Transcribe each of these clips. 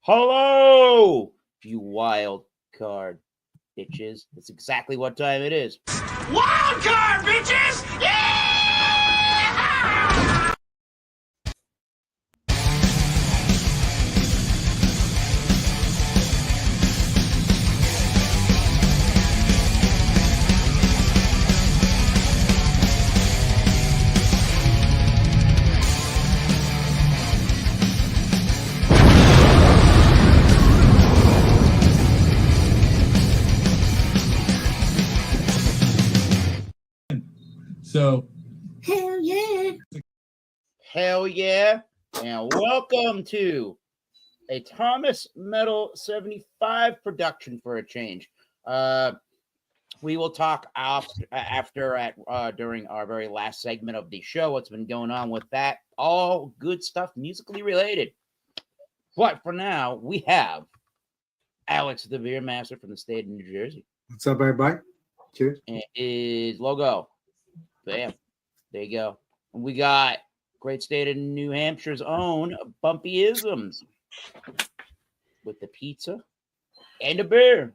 Hello, you wild card bitches. That's exactly what time it is. Wild card, bitches! Yeah! So, Hell yeah! Hell yeah. And welcome to a Thomas Metal 75 production for a change. We will talk during our very last segment of the show what's been going on with that. All good stuff musically related. But for now, we have Alex the Beer Master from the state of New Jersey. What's up, everybody? Cheers. And his logo. Bam. There you go. And we got great state of New Hampshire's own Bumpyisms with the pizza and a beer.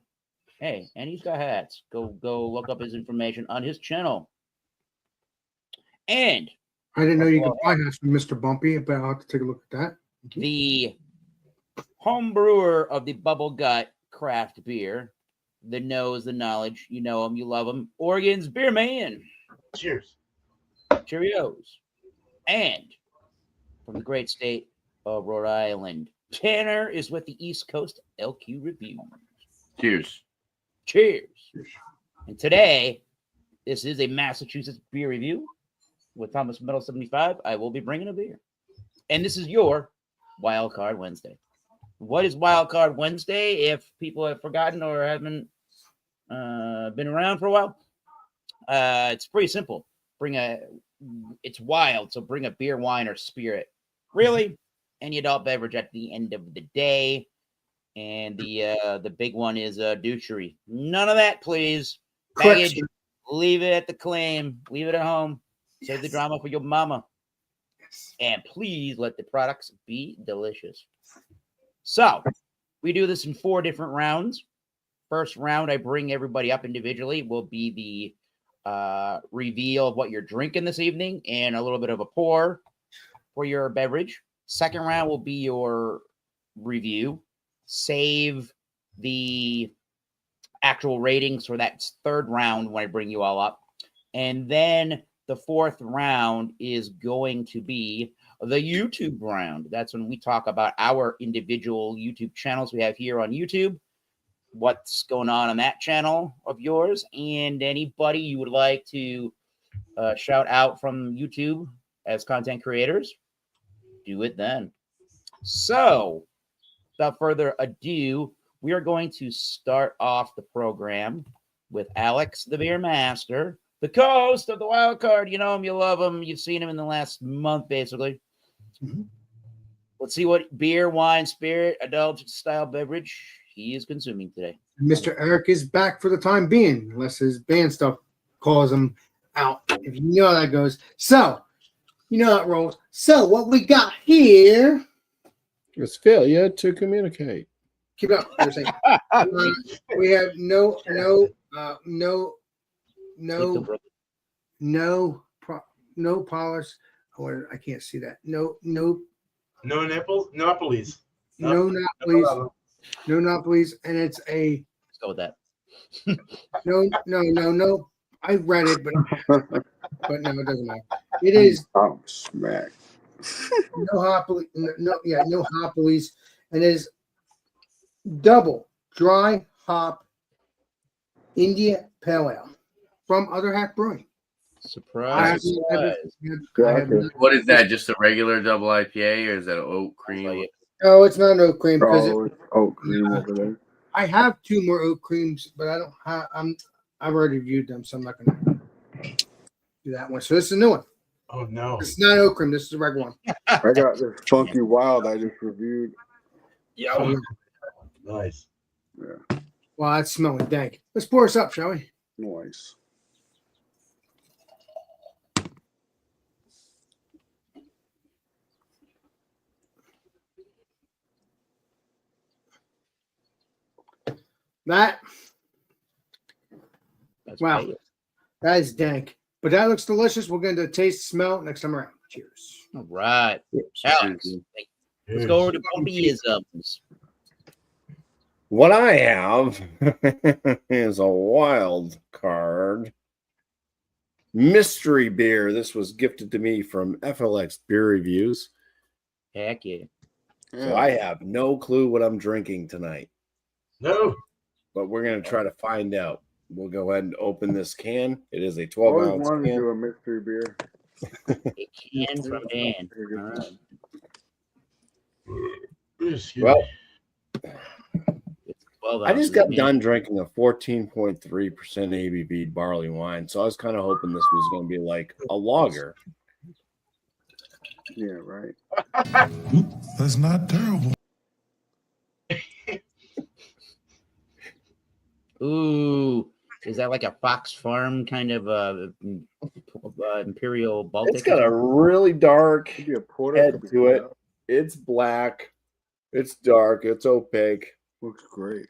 Hey, and he's got hats. Go look up his information on his channel. And I didn't know you could buy hats from Mr. Bumpy, but I'll have to take a look at that. the home brewer of the Bubble Gut craft beer, the knows, the knowledge, you know him, you love him, Oregon's Beer Man. Cheers. Cheerios. And from the great state of Rhode Island, Tanner is with the East Coast LQ Review. Cheers. Cheers. And today, this is a Massachusetts beer review with Thomas Metal 75. I will be bringing a beer. And this is your Wild Card Wednesday. What is Wild Card Wednesday? If people have forgotten or haven't been around for a while, it's pretty simple. It's wild, so bring a beer, wine, or spirit. Really, any adult beverage at the end of the day. And the big one is douchery. None of that, please. Baggage, leave it at the claim. Leave it at home. Save the drama for your mama. And please let the products be delicious. So, we do this in 4 different rounds. First round, I bring everybody up individually, will be the reveal of what you're drinking this evening and a little bit of a pour for your beverage. Second round will be your review. Save the actual ratings for that third round when I bring you all up. And then the fourth round is going to be the YouTube round. That's when we talk about our individual YouTube channels we have here on YouTube, what's going on that channel of yours, and anybody you would like to shout out from YouTube as content creators, do it then. So, without further ado, we are going to start off the program with Alex, the Beer Master, the co-host of the Wild Card. You know him, you love him, you've seen him in the last month, basically. Mm-hmm. Let's see what beer, wine, spirit, adult style beverage he is consuming today. Mr. Eric is back for the time being, unless his band stuff calls him out. If you know how that goes. So, you know how it rolls. So, what we got here it's failure to communicate. Keep it up. We have no polish. I can't see that. No nipples, no apples. No Naples, and it's a. Let's go with that. No. I read it, but no, it doesn't matter. It is. Oh, smack. No Hopleys, and it is double dry hop India Pale Ale from Other Half Brewing. Surprise! What is that? Just a regular double IPA, or is that an oat cream? No, it's not an oat cream because oat cream over there. I have 2 more oat creams, but I don't have. I've already reviewed them, so I'm not going to do that one. So this is a new one. Oh no! It's not oat cream. This is a regular one. I got this Funky Wild I just reviewed. Yeah. Nice. Yeah. Well, that's smelling dank. Let's pour us up, shall we? Nice. That That's Wow. pale. that is dank, but that looks delicious. We'll get into taste, smell next time around. Cheers. All right. Alex, Cheers. let's go over to Bumpyisms. What I have is a wild card mystery beer. This was gifted to me from FLX Beer Reviews. Heck yeah. So I have no clue what I'm drinking tonight, No. but we're going to try to find out. We'll go ahead and open this can. It is a I always 12-ounce wanted to can. do a mystery beer. A can from Dan. All right. Excuse Well, me. It's 12 I just ounces, got man. done drinking a 14.3% ABV barley wine, so I was kind of hoping this was going to be like a lager. Yeah, right. That's not terrible. Ooh, is that like a Fox Farm kind of Imperial Baltic? It's got a really dark Could be a porter. head could be to it. stout. It's black. It's dark. It's opaque. Looks great.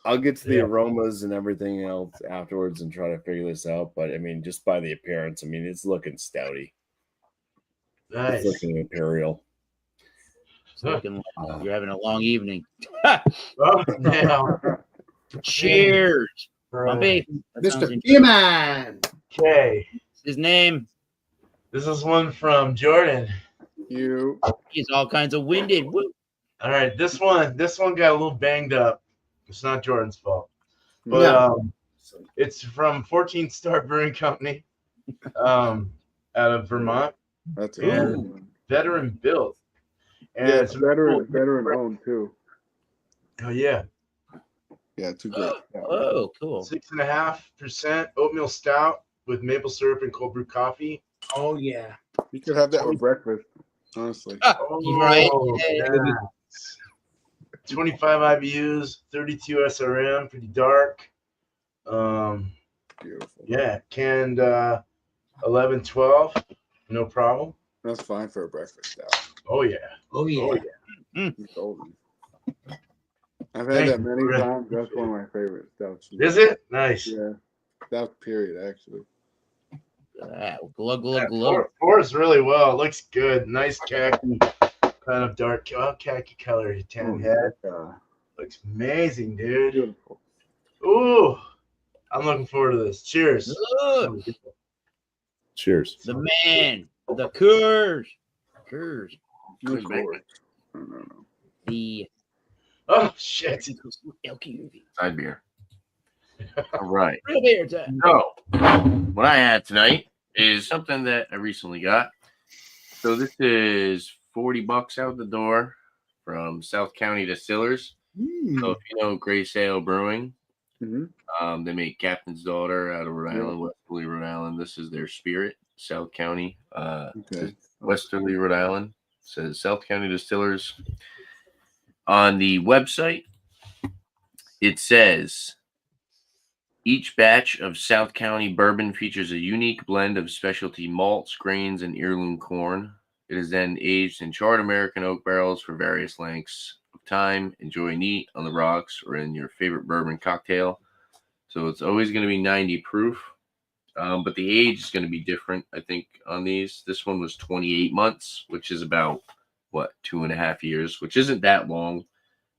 I'll get to the Yeah. aromas and everything else afterwards and try to figure this out. But I mean, just by the appearance, I mean, it's looking stouty. Nice. It's looking imperial. It's looking like you're having a long evening. Oh, now. Cheers, for, Bumpy. That sounds Mr. interesting. Beerman. Okay. His name. This is one from Jordan. You. He's all kinds of winded. Woo. All right, this one got a little banged up. It's not Jordan's fault, but No. it's from 14 Star Brewing Company, out of Vermont, That's a Yeah. good one. veteran built, and Yeah, it's it's veteran owned too. Oh yeah, Yeah, too great. Oh, cool. 6.5% oatmeal stout with maple syrup and cold brew coffee. Oh yeah. You could have that with breakfast, honestly. He's right. yes. 25 IBUs, 32 SRM, pretty dark. Beautiful. Yeah, canned 11, 12, no problem. That's fine for a breakfast stout. Oh yeah. Oh yeah. Oh yeah. It's golden. I've had Thank that you, many Brett. times. That's one of my favorite stouts. Is it? Nice. Yeah. Stout period, actually. Glug, glug, Yeah, glug. pours really well. It looks good. Nice khaki, kind of dark khaki color tan head. Looks amazing, dude. Beautiful. Ooh, I'm looking forward to this. Cheers. Look, Cheers. the man, the Coors. Coors. No Good man. course. No. The Oh shit. Side beer. All right. Real beer time. So, what I had tonight is something that I recently got. So this is $40 out the door from South County Distillers. So if you know Gray Sail Brewing, Mm-hmm. they make Captain's Daughter out of Rhode Island, Westerly, Rhode Island. This is their Spirit, South County, Okay. Westerly, Rhode Island. It says South County Distillers. On the website, it says each batch of South County bourbon features a unique blend of specialty malts, grains, and heirloom corn. It is then aged in charred American oak barrels for various lengths of time. Enjoy neat, on the rocks, or in your favorite bourbon cocktail. So it's always going to be 90 proof, but the age is going to be different, I think, on these. This one was 28 months, which is about, 2.5 years, which isn't that long.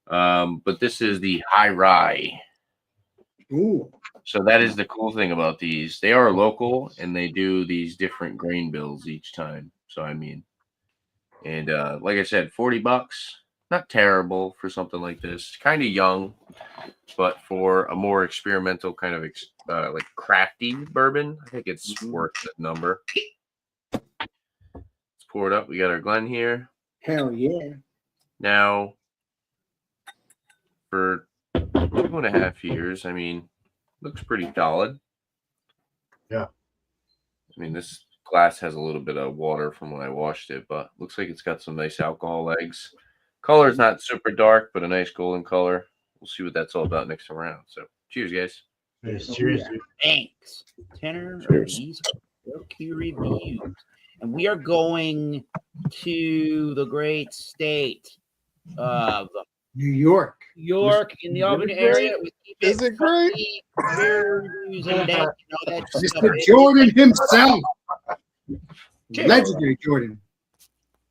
But this is the high rye. Ooh. So that is the cool thing about these. They are local and they do these different grain bills each time. So I mean, and like I said, $40, not terrible for something like this. Kind of young, but for a more experimental kind of like crafty bourbon, I think it's worth the number. Let's pour it up. We got our Glen here. Hell yeah. Now, for 2.5 years, I mean, looks pretty solid. Yeah. I mean, this glass has a little bit of water from when I washed it, but looks like it's got some nice alcohol legs. Color's not super dark, but a nice golden color. We'll see what that's all about next time around. So, cheers, guys. Nice. Cheers, dude. Thanks. Tenor of Cheers. these Q reviews. And we are going to the great state of New York. York, in the Is it Albany great? area. We keep Is it great? funky, beer reviews and that, that stuff. Mr. Jordan himself. Cheers. Legendary Jordan.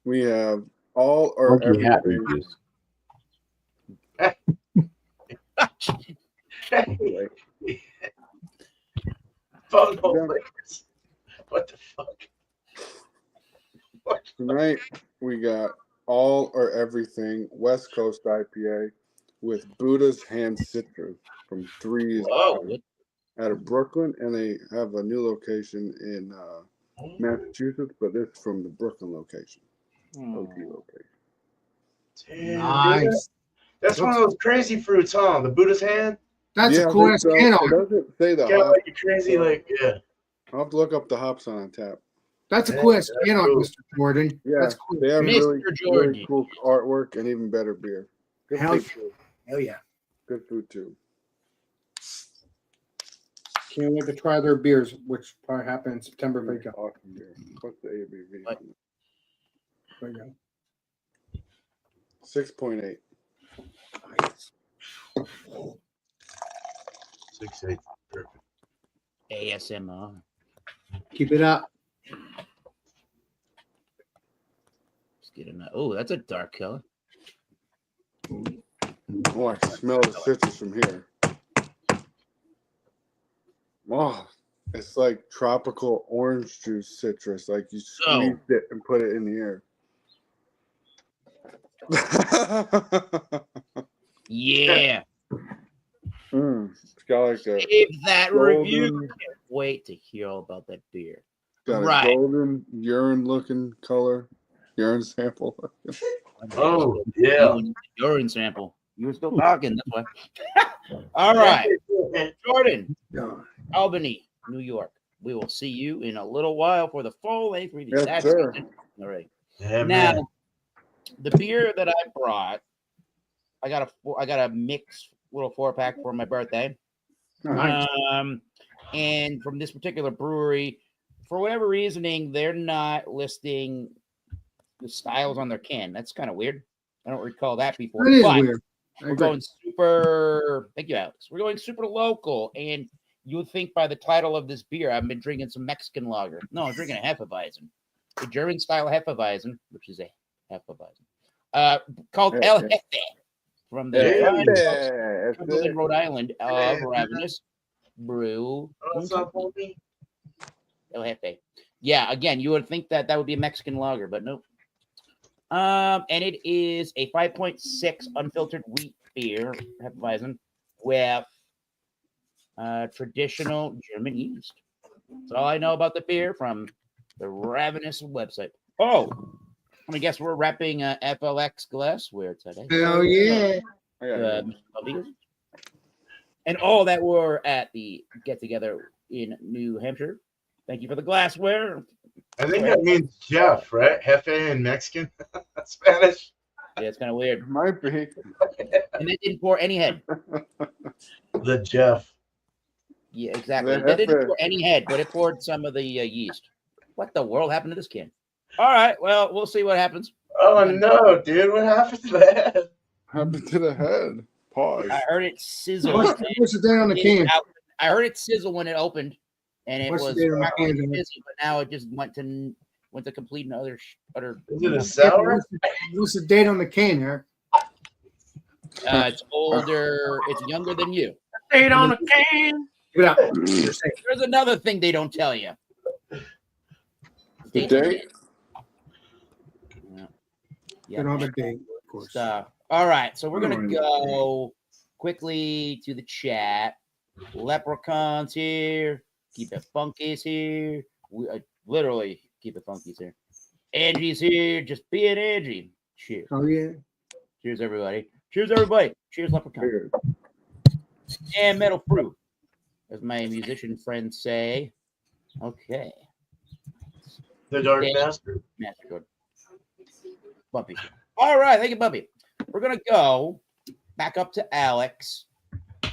We have all or Funky hat everything. reviews. Phone hole liquors. What the fuck? Tonight we got all or everything West Coast IPA with Buddha's Hand Citrus from Threes Whoa. out of Brooklyn, and they have a new location in Massachusetts, but this is from the Brooklyn location. OG location. Damn, Nice. dude. That's one of those crazy fruits, huh? The Buddha's hand. That's Yeah, a I cool think ass so. can It art. doesn't say the Got hop. like a crazy, like, yeah. I'll have to look up the hops on tap. That's a cool ass Yeah, can art, cool. Mr. Jordan. Yeah, That's cool. they have Mr. really Jordan. cool artwork and even better beer. Good Hell food too. Hell yeah. Good food too. Can't wait to try their beers, which probably happen in September if they go. Awesome beer. What's the ABV? What? There you go. 6.8. 6'8". Perfect. ASMR. Keep it up. Let's get in. Oh, that's a dark color. Oh, I can smell the citrus from here. Oh, it's like tropical orange juice citrus. Like you squeezed it and put it in the air. Yeah. It's got like a Save that review. golden, Can't wait to hear all about that beer. got a Right. golden urine looking color. Urine sample. Oh, yeah. Urine sample. You were still talking. That's why. All right. Jordan, Albany, New York. We will see you in a little while for the full length review. Yes, That's sir. good. All right. Yeah, man. Now, the beer that I brought, I got a mixed little 4-pack for my birthday. Nice. And from this particular brewery, for whatever reasoning, they're not listing the styles on their can. That's kind of weird. I don't recall that before. That is but weird. I we're agree. going super. Thank you, Alex. We're going super local, and you would think by the title of this beer, I've been drinking some Mexican lager. No, I'm drinking a Hefeweizen, a German style Hefeweizen, which is a Hefeweizen, called El Jefe from the fine folks in Rhode Island of Ravenous Brew. What's up, homie? El Jefe. Yeah, again, you would think that would be a Mexican lager, but nope. And it is a 5.6 unfiltered wheat beer, Hefeweizen, with traditional German yeast. That's all I know about the beer from the Ravenous website. Oh, I guess we're wrapping FLX glassware today. Hell yeah. I got it. Mr. Bubby. And all that were at the get together in New Hampshire. Thank you for the glassware. I think that means Jeff, right? Jefe in Mexican, Spanish. Yeah, it's kind of weird. Might be. And they didn't pour any head. The Jeff. Yeah, exactly. The They didn't Jefe. pour any head, but it poured some of the yeast. What the world happened to this can? All right, well, we'll see what happens. Oh no, dude! What happened to that? Happened to the head. Pause. I heard it sizzle. What's the date on the can? I heard it sizzle when it opened, and it What's the was date on the properly can? fizzy, but now it just went to complete and utter. Is it a sour? What's the date on the can, Eric? It's older. It's younger than you. Date on a can. Give it up. There's another thing they don't tell you. The date? Yeah. They don't have a date, of course. All right, so we're gonna go quickly to the chat. Leprechauns here. Keep it funky's here. We literally keep it funky's here. Angie's here. Just being Angie. Cheers. Oh yeah. Cheers, everybody. Cheers, everybody. Cheers, Leprechaun. Weird. And Metal Fruit, as my musician friends say. Okay. The Dark Yeah. Master. Master Code. Bumpy. All right, thank you, Bumpy. We're gonna go back up to Alex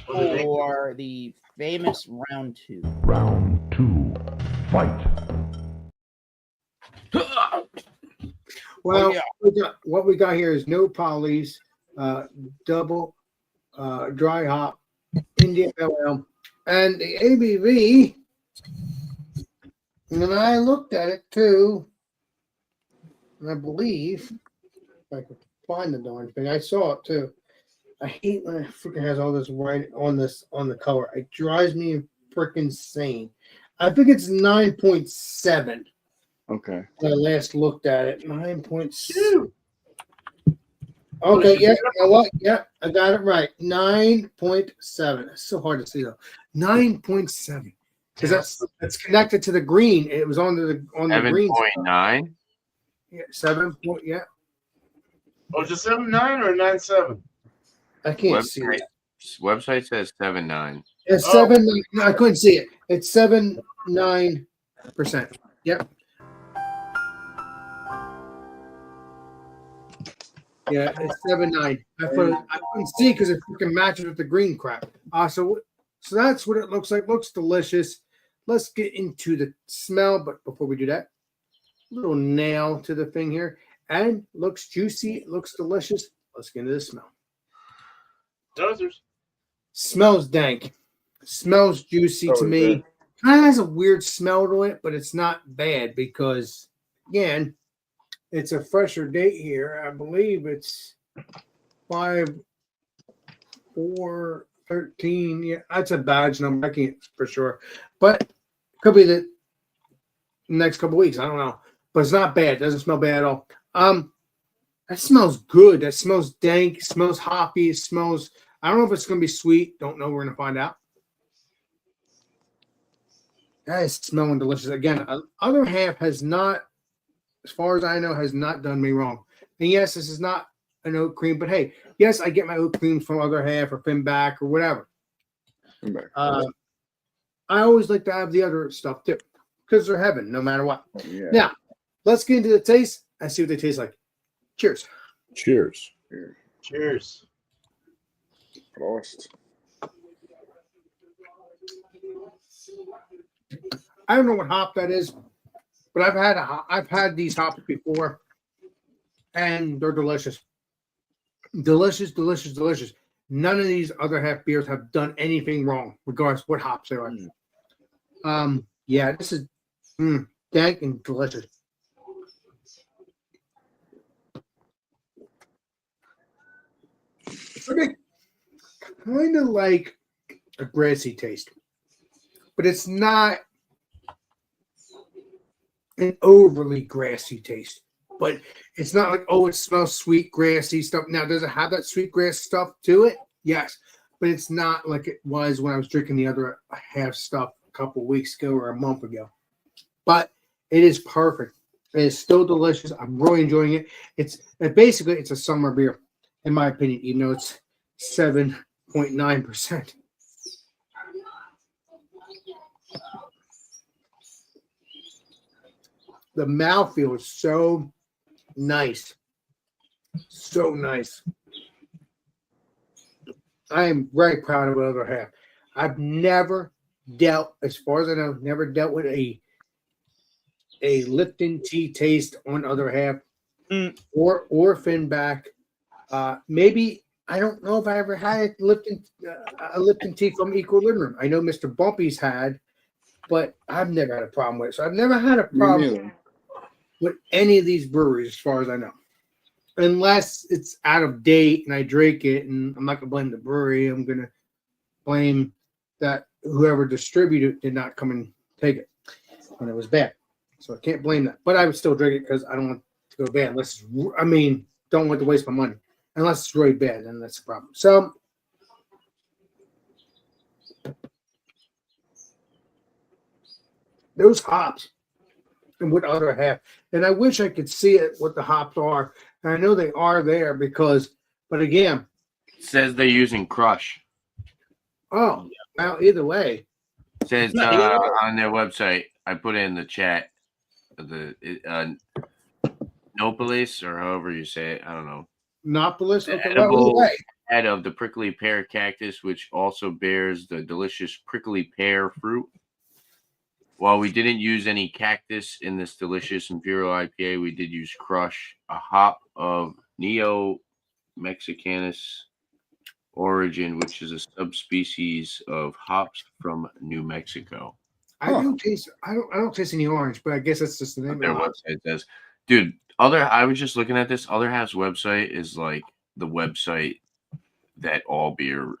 for the famous round 2. Round 2. Fight. Well, yeah. what we got here is no polys, double dry hop, India Pale Ale, and the ABV. And I looked at it too, and I believe if I could find the darn thing, I saw it too. I hate when it freaking has all this white on the color. It drives me freaking insane. I think it's 9.7. Okay. When I last looked at it, 9.7. Okay, yeah, you know what? Yeah, I got it right. 9.7. It's so hard to see though. 9.7. Because that's connected to the green. It was on the green. 7.9. Yeah, 7 point. Yeah, Oh, just 7.9 or 9.7? I can't see Website, it. website says 7.9. It's Oh. 7. No, I couldn't see it. It's 7.9%. Yep. Yeah, it's 7.9. I couldn't see because it freaking matches with the green crap. So that's what it looks like. Looks delicious. Let's get into the smell, but before we do that, little nail to the thing here, and looks juicy. It looks delicious. Let's get into the smell. Dozers. Smells dank. Smells juicy to me. Kind of has a weird smell to it, but it's not bad because, again, it's a fresher date here. I believe it's 5/4/13. Yeah, that's a badge number. I can't for sure, but could be the next couple weeks. I don't know, but it's not bad. It doesn't smell bad at all. That smells good. That smells dank. It smells hoppy. It smells. I don't know if it's going to be sweet. Don't know. We're going to find out. That is smelling delicious. Again, other half has not, as far as I know, has not done me wrong. And yes, this is not an oat cream, but hey, yes, I get my oat cream from other half or Finback or whatever. I always like to have the other stuff too, because they're heaven no matter what. Yeah. Now, let's get into the taste and see what they taste like. Cheers. Cheers. Cheers. Prost. I don't know what hop that is, but I've had these hops before, and they're delicious. Delicious, delicious, delicious. None of these other half beers have done anything wrong, regardless of what hops they are. Yeah, this is dank and delicious. Okay, kind of like a grassy taste, but it's not an overly grassy taste. But it's not like, oh, it smells sweet, grassy stuff. Now, does it have that sweet grass stuff to it? Yes, but it's not like it was when I was drinking the other half stuff a couple weeks ago or a month ago. But it is perfect. It is still delicious. I'm really enjoying it. It's a summer beer, in my opinion, even though it's 7.9%. The mouthfeel is so nice. So nice. I am very proud of the other half. I've never dealt, as far as I know, never dealt with a Lipton tea taste on other half or Finback. Maybe I don't know if I ever had a Lipton tea from Equilibrium. I know Mr. Bumpy's had, but I've never had a problem with it. So I've never had a problem with any of these breweries, as far as I know, unless it's out of date and I drink it. And I'm not gonna blame the brewery. I'm gonna blame that whoever distributed it did not come and take it when it was bad. So I can't blame that. But I would still drink it because I don't want it to go bad. Don't want to waste my money unless it's really bad. Then that's the problem. So those hops. And what other half, and I wish I could see it what the hops are. And I know they are there but again, It says they're using Crush. well, either way, It says on their website. I put it in the chat. The Nopolis, or however you say it. I don't know. Nopolis. The Okay, edible well, head of the prickly pear cactus, which also bears the delicious prickly pear fruit. While we didn't use any cactus in this delicious Imperial IPA, we did use Crush, a hop of Neo Mexicanus origin, which is a subspecies of hops from New Mexico. I don't taste. I don't taste any orange, but I guess that's just the name Their of it. website says, dude. I was just looking at this. Other Half's website is like the website that all beer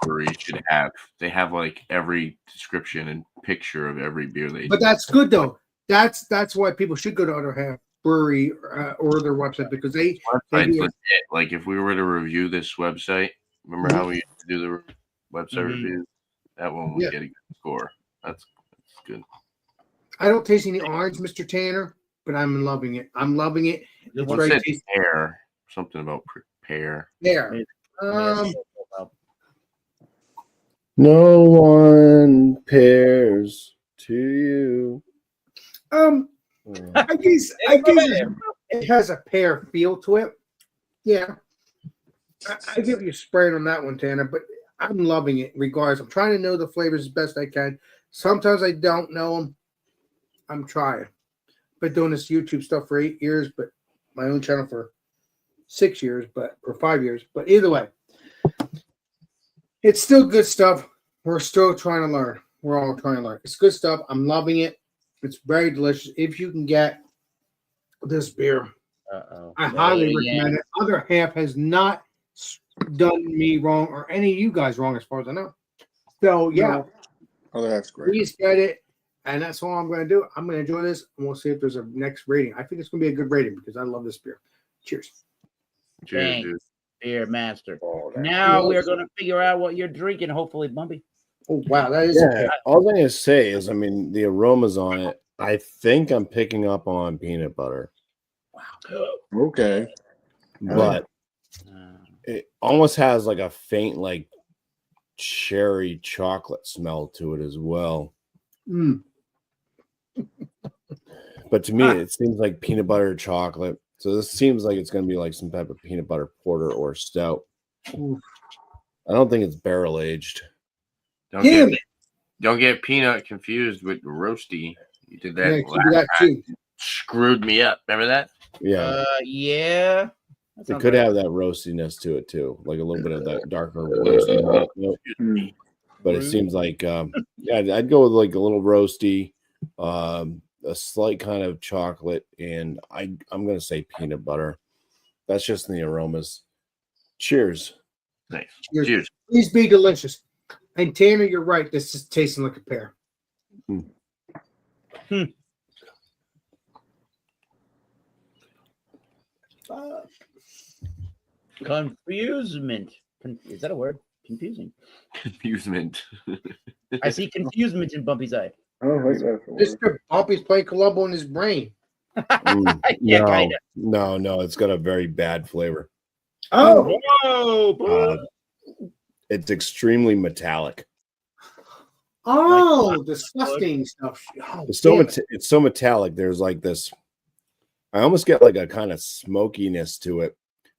breweries should have. They have like every description and picture of every beer they. But that's good though. That's why people should go to Other Half Brewery or their website because they Website's do legit. Like if we were to review this website, remember how we used to do the website reviews? That one would get a good score. That's good. I don't taste any orange, Mr. Tanner, but I'm loving it. I'm loving it. It's What's very that tasty. pear? Something about pear. There. No one pairs to you. I guess it has a pear feel to it. Yeah. I give you a spread on that one, Tanner, but I'm loving it regardless. I'm trying to know the flavors as best I can. Sometimes I don't know them. I'm trying. Been doing this YouTube stuff for 8 years, but my own channel for 6 years, but for 5 years. But either way, it's still good stuff. We're still trying to learn. We're all trying to learn. It's good stuff. I'm loving it. It's very delicious. If you can get this beer, I highly recommend it. Other Half has not done me wrong or any of you guys wrong as far as I know. So, yeah. Other Half's great. Please get it. And that's all I'm going to do. I'm going to enjoy this, and we'll see if there's a next rating. I think it's going to be a good rating because I love this beer. Cheers. Cheers, dude. Beer master. Oh, Now we're going to figure out what you're drinking, hopefully, Bumpy. Oh, wow. That is all I'm going to say is, I mean, the aromas on it, I think I'm picking up on peanut butter. Wow. Okay. But it almost has like a faint, like, cherry chocolate smell to it as well. But to me, it seems like peanut butter chocolate. So this seems like it's going to be like some type of peanut butter porter or stout. I don't think it's barrel aged. Don't get peanut confused with roasty. You did that. Yeah, you do that too. Screwed me up. Remember that? Yeah. Yeah. It could have that roastiness to it too, like a little bit of that darker roasty note. But it seems like, yeah, I'd go with like a little roasty, a slight kind of chocolate, and I'm going to say peanut butter. That's just in the aromas. Cheers. Nice. Cheers. Please be delicious. And Tanner, you're right. This is tasting like a pear. Confusement. Is that a word? Confusing. Confusement. I see confusement in Bumpy's eye. I don't think that's a word. Mr. Bumpy's playing Columbo in his brain. Yeah, kind of. No, it's got a very bad flavor. Oh, Whoa! It's extremely metallic. oh, disgusting stuff. Oh, It's so metallic. There's like this. I almost get like a kind of smokiness to it.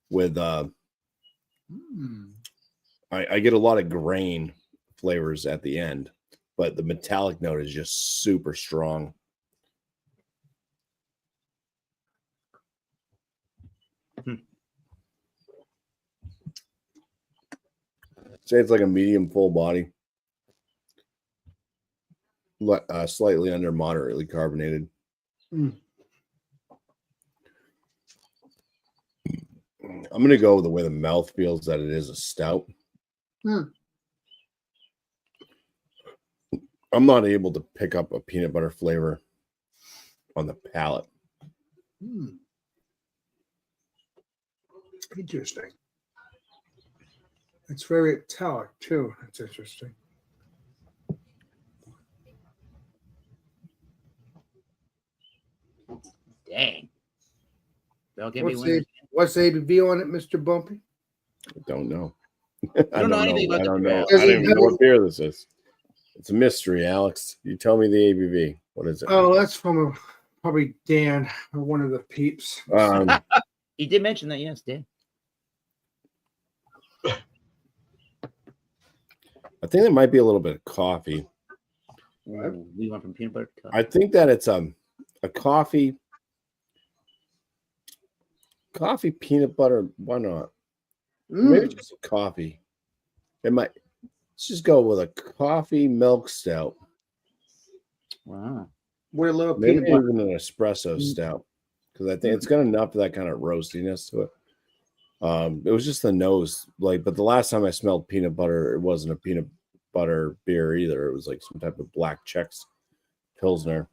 With I get a lot of grain flavors at the end, but the metallic note is just super strong. Say it's like a medium full body, slightly under moderately carbonated. I'm going to go with the way the mouth feels that it is a stout. I'm not able to pick up a peanut butter flavor on the palate. Interesting. It's very metallic too. That's interesting. Dang. Don't get me What's the ABV on it, Mr. Bumpy? I don't know. I don't know anything about I the don't beer. know. I don't even know what beer this is. It's a mystery, Alex. You tell me the ABV. What is it? Oh, that's from probably Dan or one of the peeps. He did mention that, yes, Dan. I think there might be a little bit of coffee. We went from peanut butter to coffee. I think that it's a coffee peanut butter. Why not? Maybe just a coffee. It might. Let's just go with a coffee milk stout. Wow. With a little Maybe peanut butter. even an espresso stout, because I think it's got enough of that kind of roastiness to it. It was just the nose, like. But the last time I smelled peanut butter, it wasn't a peanut butter beer either. It was like some type of black Czechs Pilsner.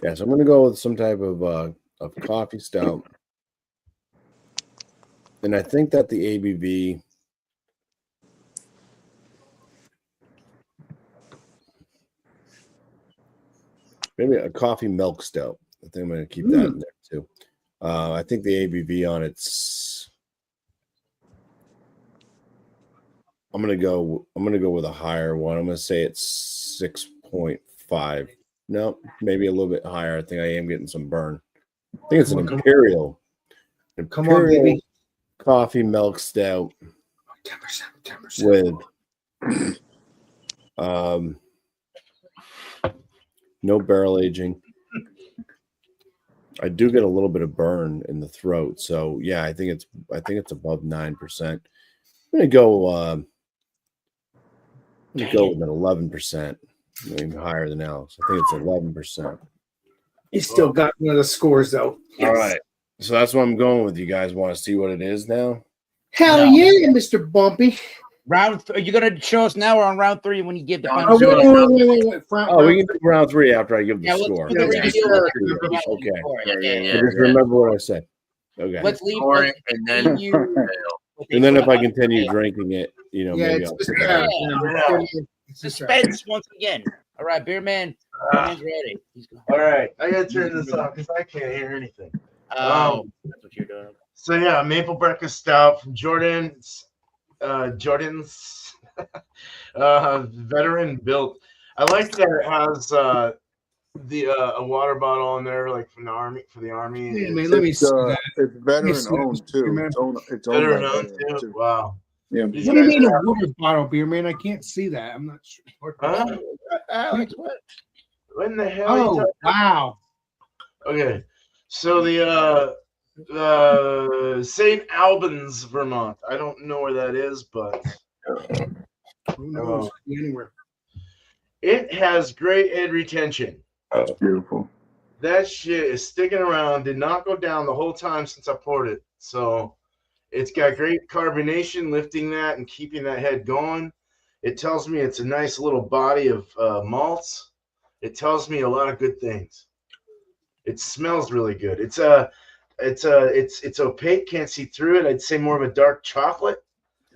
Yeah, so I'm gonna go with some type of coffee stout, and I think that the ABV maybe a coffee milk stout. I think I'm gonna keep that in there too. I think the ABV on it's. I'm gonna go with a higher one. I'm gonna say it's 6.5. No, maybe a little bit higher. I think I am getting some burn. I think it's an imperial. Come on, baby. Coffee milk stout 10%. with no barrel aging. I do get a little bit of burn in the throat, so yeah, I think it's above 9%. I'm gonna go with an 11%, maybe higher than Alex. I think it's 11%. You still got one of the scores though. All right, so that's what I'm going with. You guys want to see what it is now? Hell No. yeah, Mr. Bumpy. Are you gonna show us now or on round 3 when you give the No, final Oh, score? wait. Oh, we can do round 3 after I give the Yeah, let's score. do the Yeah, review. sure. Okay. Yeah. So just remember what I said. Okay. Let's leave. Score Let's it, and leave then you with a And then if I score. continue drinking it, Yeah, maybe it's I'll. suspense. It's Suspense once again. All right, Beer Man. Beer Man's ready. He's going. All right, I gotta turn this off because I can't hear anything. Oh, that's what you're doing. So yeah, maple breakfast stout from Jordan's veteran built. I like that it has a water bottle in there, like from the army for the army. Yeah, man, let me see that. It's veteran see that, owned Mr. too. Beerman. It's owned by Veteran owned veterans, too. too. Wow. Yeah. These What do you guys mean a are- water bottle, Beer Man? I can't see that. I'm not sure. Huh? Alex, what? What in the hell? Are you Oh, talking- wow. Okay, so the St. Albans, Vermont. I don't know where that is, but Who knows? Could be anywhere. it has great head retention. That's beautiful. That shit is sticking around. Did not go down the whole time since I poured it. So it's got great carbonation, lifting that and keeping that head going. It tells me it's a nice little body of malts. It tells me a lot of good things. It smells really good. It's opaque, can't see through it. I'd say more of a dark chocolate.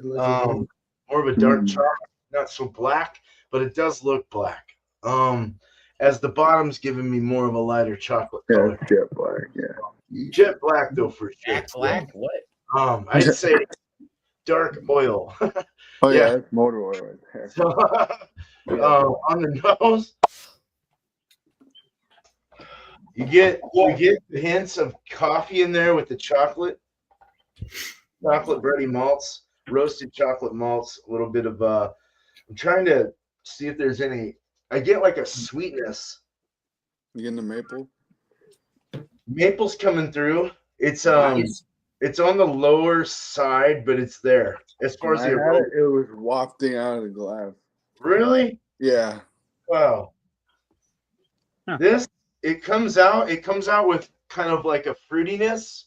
More of a dark chocolate, not so black, but it does look black. As the bottom's giving me more of a lighter chocolate Yeah, color. it's jet black. Yeah. Jet black though for sure. Jack Black? What? I'd say dark oil. Oh yeah, Yeah. that's motor oil right there. So, on the nose, you get the hints of coffee in there with the chocolate bready malts, roasted chocolate malts, a little bit of I'm trying to see if there's any. I get like a sweetness. You getting the maple? Maple's coming through. It's it's on the lower side, but it's there. As far as When I the had aroma. it was wafting out of the glass. Really? Yeah. Wow. Huh. It comes out with kind of like a fruitiness.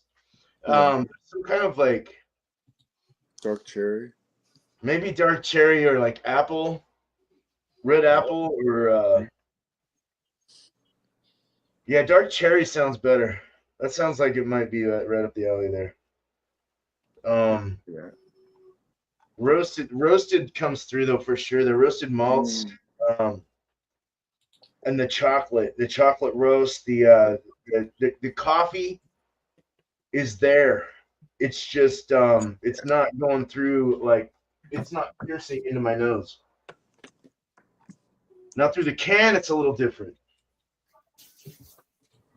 Some kind of like Dark cherry. maybe dark cherry or like apple, red apple, or yeah, dark cherry sounds better. That sounds like it might be right up the alley there. Yeah. Roasted comes through though for sure. The roasted malts, and the chocolate roast, the coffee is there. It's just it's not going through, like, it's not piercing into my nose. Now through the can, it's a little different.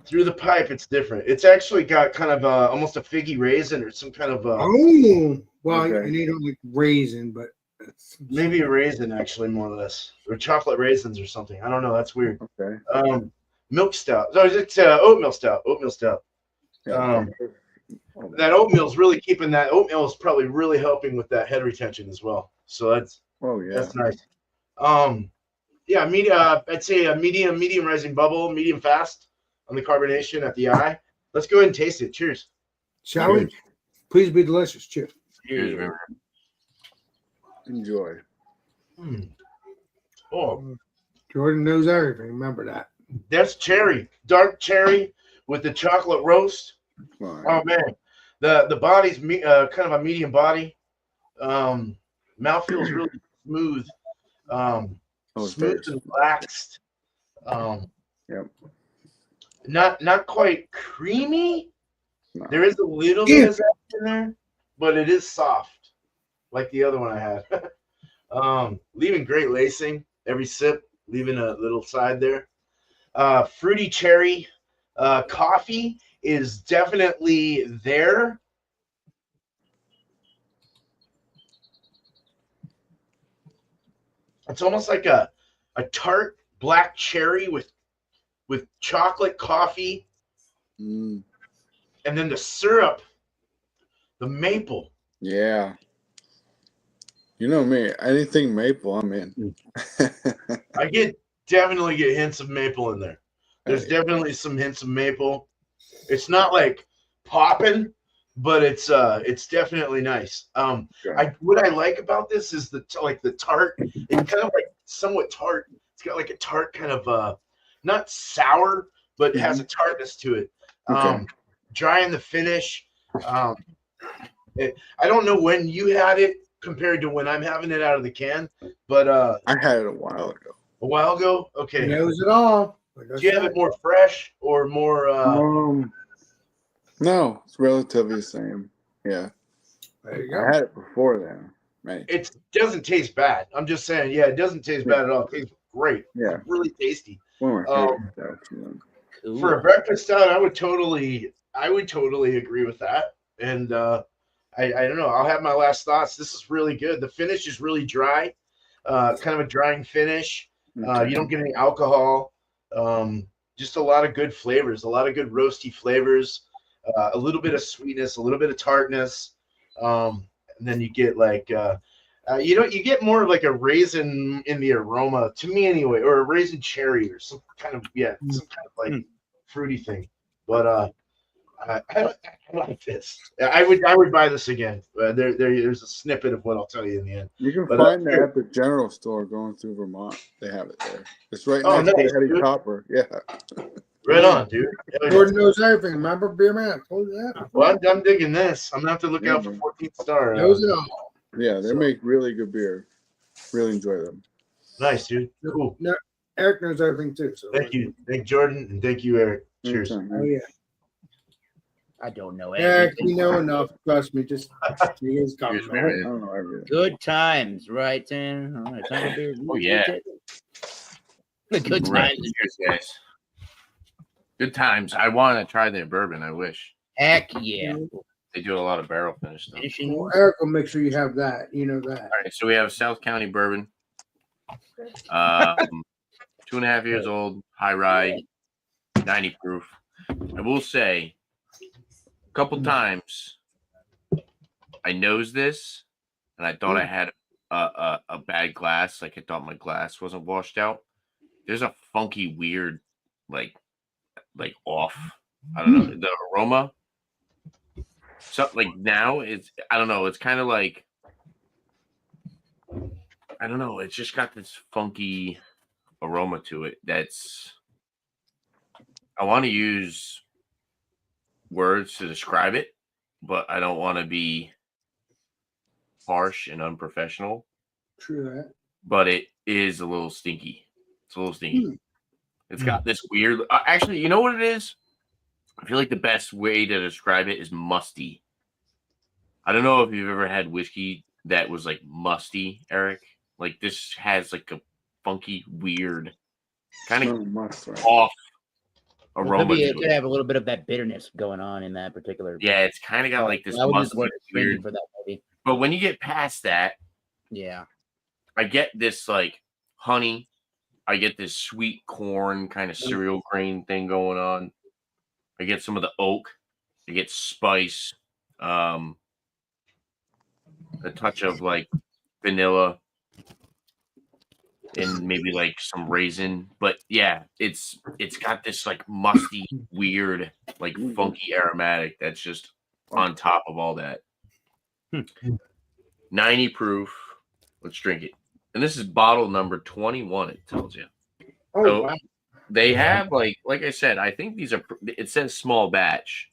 Through the pipe, it's different. It's actually got kind of almost a figgy raisin or some kind of Oh, well, Okay. I need only raisin, but Maybe a raisin, actually, more or less, or chocolate raisins or something. I don't know. That's weird. Okay. Milk stout. No, it's oatmeal stout. Oatmeal stout. Yeah. That oatmeal's really keeping that oatmeal is probably really helping with that head retention as well. So that's yeah. nice. Yeah, I'd say a medium rising bubble, medium fast on the carbonation at the eye. Let's go ahead and taste it. Cheers. Shall we? Please be delicious. Cheers. Cheers, man. Enjoy. Oh, Jordan knows everything. Remember that. that's cherry, dark cherry with the chocolate roast. Fine. Oh man, the body's kind of a medium body. Mouth feels really smooth, smooth and relaxed. Yep. Not quite creamy. No. There is a little bit of that in there, but it is soft, like the other one I had. Leaving great lacing every sip, leaving a little side there. Fruity cherry coffee is definitely there. It's almost like a tart black cherry with chocolate coffee, Mm. and then the syrup, the maple. Yeah. You know me. Anything maple, I'm in. I definitely get hints of maple in there. There's Hey. definitely some hints of maple. It's not like popping, but it's definitely nice. What I like about this is the tart. It's kind of like somewhat tart. It's got like a tart kind of not sour, but it has a tartness to it. Okay. Dry in the finish. I don't know when you had it compared to when I'm having it out of the can, but I had it a while ago. a while ago. Okay. He knows it all. Do you have it more fresh or more? No, it's relatively the same. Yeah. There you I go. had it before then. Man. It doesn't taste bad. I'm just saying, yeah, it doesn't taste bad at all. It tastes great. Yeah. Really tasty. One of my favorite stouts, you know. Cool. For a breakfast stout, I would totally agree with that. And I don't know. I'll have my last thoughts. This is really good. The finish is really dry, kind of a drying finish. Okay. You don't get any alcohol. Just a lot of good flavors, a lot of good roasty flavors, a little bit of sweetness, a little bit of tartness. And then you get like, you get more of like a raisin in the aroma, to me anyway, or a raisin cherry or some kind of like fruity thing. But I like this. I would buy this again. There's a snippet of what I'll tell you in the end. You can But, find that at the general store going through Vermont. They have it there. It's right Oh, next nice, to Eddie dude. Copper. Yeah. Right on, dude. Jordan knows everything. Remember, Beer Man? I told you that. Well, I'm digging this. I'm gonna have to look out for Mhm. 14th Star. Knows it all. Yeah, they make really good beer. Really enjoy them. Nice, dude. Cool. No, Eric knows everything too. So Thank you. Thank Jordan, and thank you, Eric. Cheers. Anytime, Oh man. yeah, I don't know Eric, everything. you know enough. Trust me. Just he is coming. Cheers, I man. don't know everything. Good times, right, Tim? All right, time to be- Oh, yeah. The good Right. times. Cheers, guys. Good times. I want to try their bourbon. I wish Heck yeah. they do a lot of barrel finish stuff. Finishing. Well, Eric will make sure you have that. You know that. All right, so we have South County bourbon. 2.5 years old, high rye, 90 proof. I will say, a couple times, I nosed this, and I thought I had a bad glass. Like I thought my glass wasn't washed out. There's a funky, weird, like off. I don't know the aroma. So like now it's I don't know. It's kind of like I don't know. It's just got this funky aroma to it. That's I want to use words to describe it, but I don't want to be harsh and unprofessional. True that. But it is a little stinky. It's a little stinky. It's got this weird. Actually, you know what it is? I feel like the best way to describe it is musty. I don't know if you've ever had whiskey that was like musty, Eric. Like this has like a funky, weird, kind of Must, right? off It could, aroma. it to could it. have a little bit of that bitterness going on in that particular. Yeah, it's kind of got like this I would use the musty, word astringent weird. for that maybe. But when you get past that, Yeah. I get this like honey. I get this sweet corn kind of cereal grain thing going on. I get some of the oak. I get spice. A touch of like vanilla and maybe like some raisin. But yeah, it's got this like musty, weird, like funky aromatic that's just on top of all that. 90 proof. Let's drink it. And this is bottle number 21, it tells you. Oh, So wow. they have like I said, I think these are, it says small batch.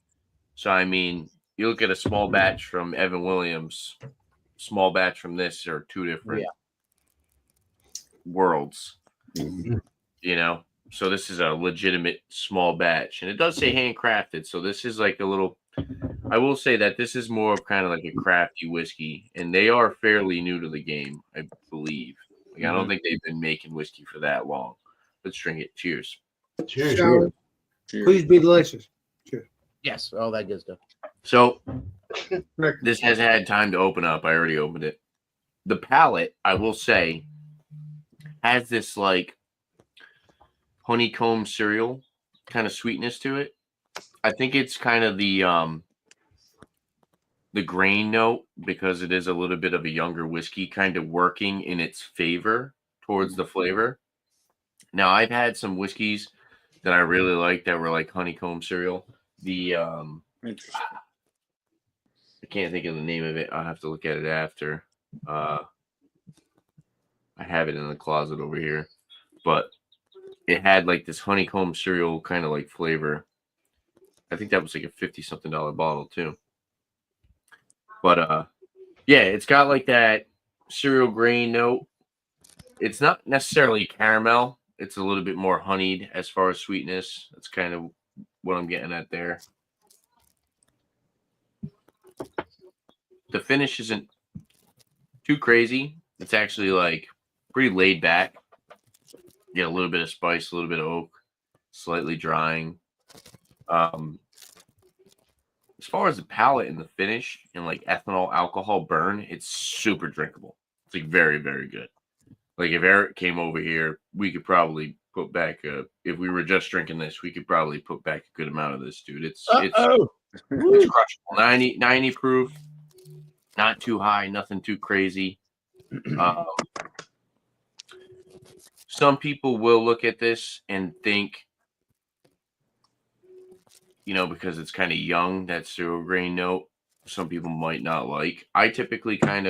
So I mean, you look at a small batch from Evan Williams, small batch from this are two different worlds. You know? So this is a legitimate small batch. And it does say handcrafted. So this is like a little, I will say that this is more of kind of like a crafty whiskey. And they are fairly new to the game, I believe. Like, I don't think they've been making whiskey for that long. Let's drink it. Cheers. Cheers. So, please be delicious. Cheers. Yes, all that good stuff. So this has had time to open up. I already opened it. The palate, I will say, has this like honeycomb cereal kind of sweetness to it. I think it's kind of the grain note, because it is a little bit of a younger whiskey, kind of working in its favor towards the flavor. Now, I've had some whiskeys that I really like that were like honeycomb cereal. The Interesting. I can't think of the name of it. I'll have to look at it after. I have it in the closet over here, but it had like this honeycomb cereal kind of like flavor. I think that was like a $50-something bottle too. But yeah, it's got like that cereal grain note. It's not necessarily caramel. It's a little bit more honeyed as far as sweetness. That's kind of what I'm getting at there. The finish isn't too crazy. It's actually like pretty laid back. Get a little bit of spice, a little bit of oak, slightly drying. As far as the palate and the finish and like ethanol alcohol burn, it's super drinkable. It's like very, very good. Like if Eric came over here, we could probably put back if we were just drinking this, we could probably put back a good amount of this, dude. It's crushable. 90 proof, not too high, nothing too crazy. Some people will look at this and think, you know, because it's kind of young, that cereal grain note, some people might not like. I actually kind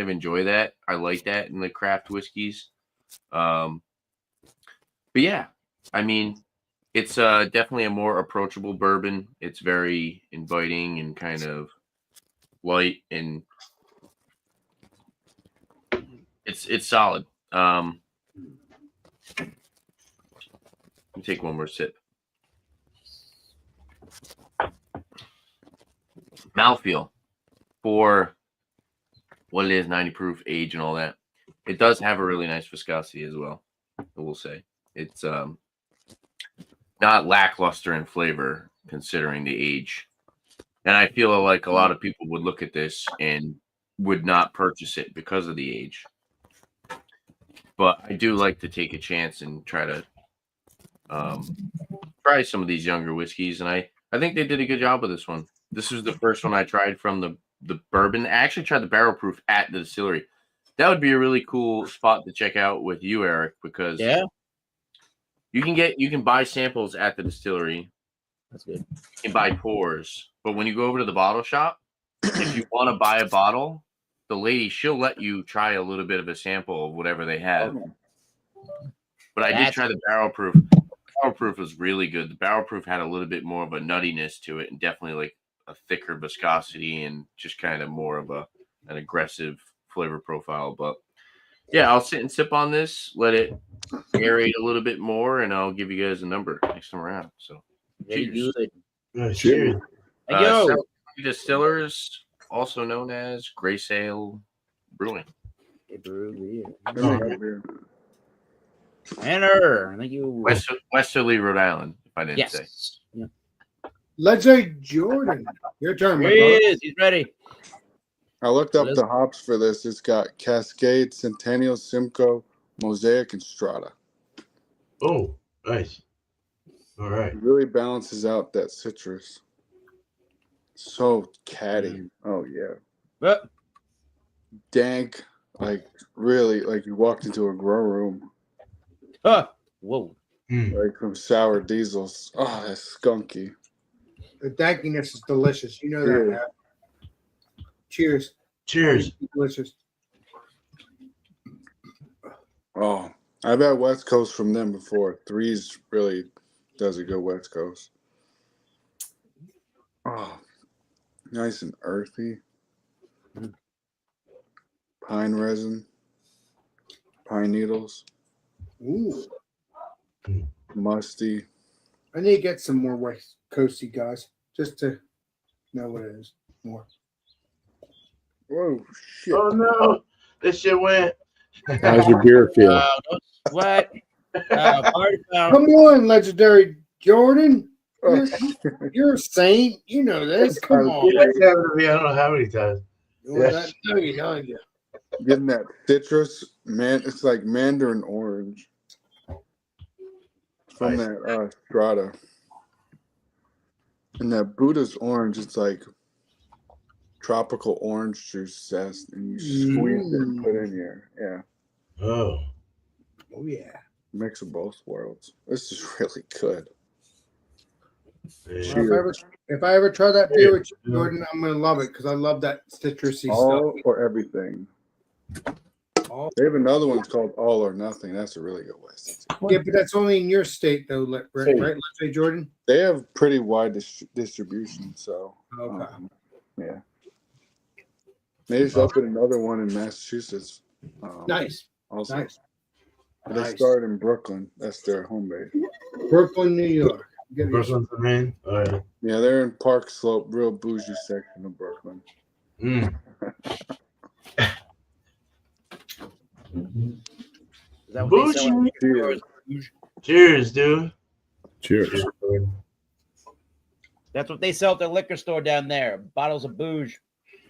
of enjoy that. I like that in the craft whiskeys. But yeah, I mean, it's definitely a more approachable bourbon. It's very inviting and kind of light, and it's solid. Let me take one more sip. Mouthfeel for what it is, 90 proof, age, and all that. It does have a really nice viscosity as well, I will say. It's not lackluster in flavor considering the age. And I feel like a lot of people would look at this and would not purchase it because of the age. But I do like to take a chance and try to try some of these younger whiskeys, and I think they did a good job with this one. This was the first one I tried from the bourbon. I actually tried the barrel proof at the distillery. That would be a really cool spot to check out with you, Eric, because you can buy samples at the distillery. That's good. You can buy pours, but when you go over to the bottle shop, if you want to buy a bottle, the lady, she'll let you try a little bit of a sample of whatever they have. But I did try the barrel proof. The barrel proof was really good. The barrel proof had a little bit more of a nuttiness to it, and definitely like a thicker viscosity and just kind of more of an aggressive flavor profile. But yeah, I'll sit and sip on this, let it aerate a little bit more, and I'll give you guys a number next time around. So cheers. Cheers. Yo. South Distillers, also known as Gray Sail Brewing. Enter. Thank you. Westerly, Rhode Island, if I didn't say. Yeah. Let's say Jordan. Your turn, my Here brother. he is. He's ready. I looked up This- the hops for this. It's got Cascade, Centennial, Simcoe, Mosaic, and Strata. Oh, nice. All right. It really balances out that citrus. So catty. Oh yeah. But Dank. Like really, like you walked into a grow room. whoa. Like from sour diesels. Oh, that's skunky. The dankiness is delicious. You know that. Cheers. Hap. Cheers. Cheers. Delicious. Oh, I've had West Coast from them before. Threes really does a good West Coast. Oh, nice and earthy. Pine resin. Pine needles. Ooh. Musty. I need to get some more West Coasty guys just to know what it is more. Whoa, shit. Oh no, this shit went. How's your beer feel? What? Party foul. Come on, legendary Jordan. Oh, You're a saint. You know this. Come on. You guys have it to me. I don't know how many times. You know that? No, you don't. getting that citrus, man. It's like mandarin orange from Nice. that Strata. And that Buddha's orange, it's like tropical orange juice zest, and you squeeze it and put in here. Yeah, Oh. Oh yeah. mix of both worlds. This is really good. Yeah. Well, if I ever try that beer with you, Jordan, I'm gonna love it because I love that citrusy All or everything. stuff. All. They have another one called All or Nothing. That's a really good West. Yeah, but that's only in your state though, right? Let's say Jordan. They have pretty wide distribution, so Okay. yeah. They just opened another one in Massachusetts. Nice. Also, Nice. But they Nice. started in Brooklyn. That's their home base. Brooklyn, New York. Get it. Brooklyn's the main. All right. Yeah, they're in Park Slope, real bougie section of Brooklyn. Mm. Is that what they sell at Bougie. stores? Cheers, dude. Cheers. That's what they sell at the liquor store down there. Bottles of booze.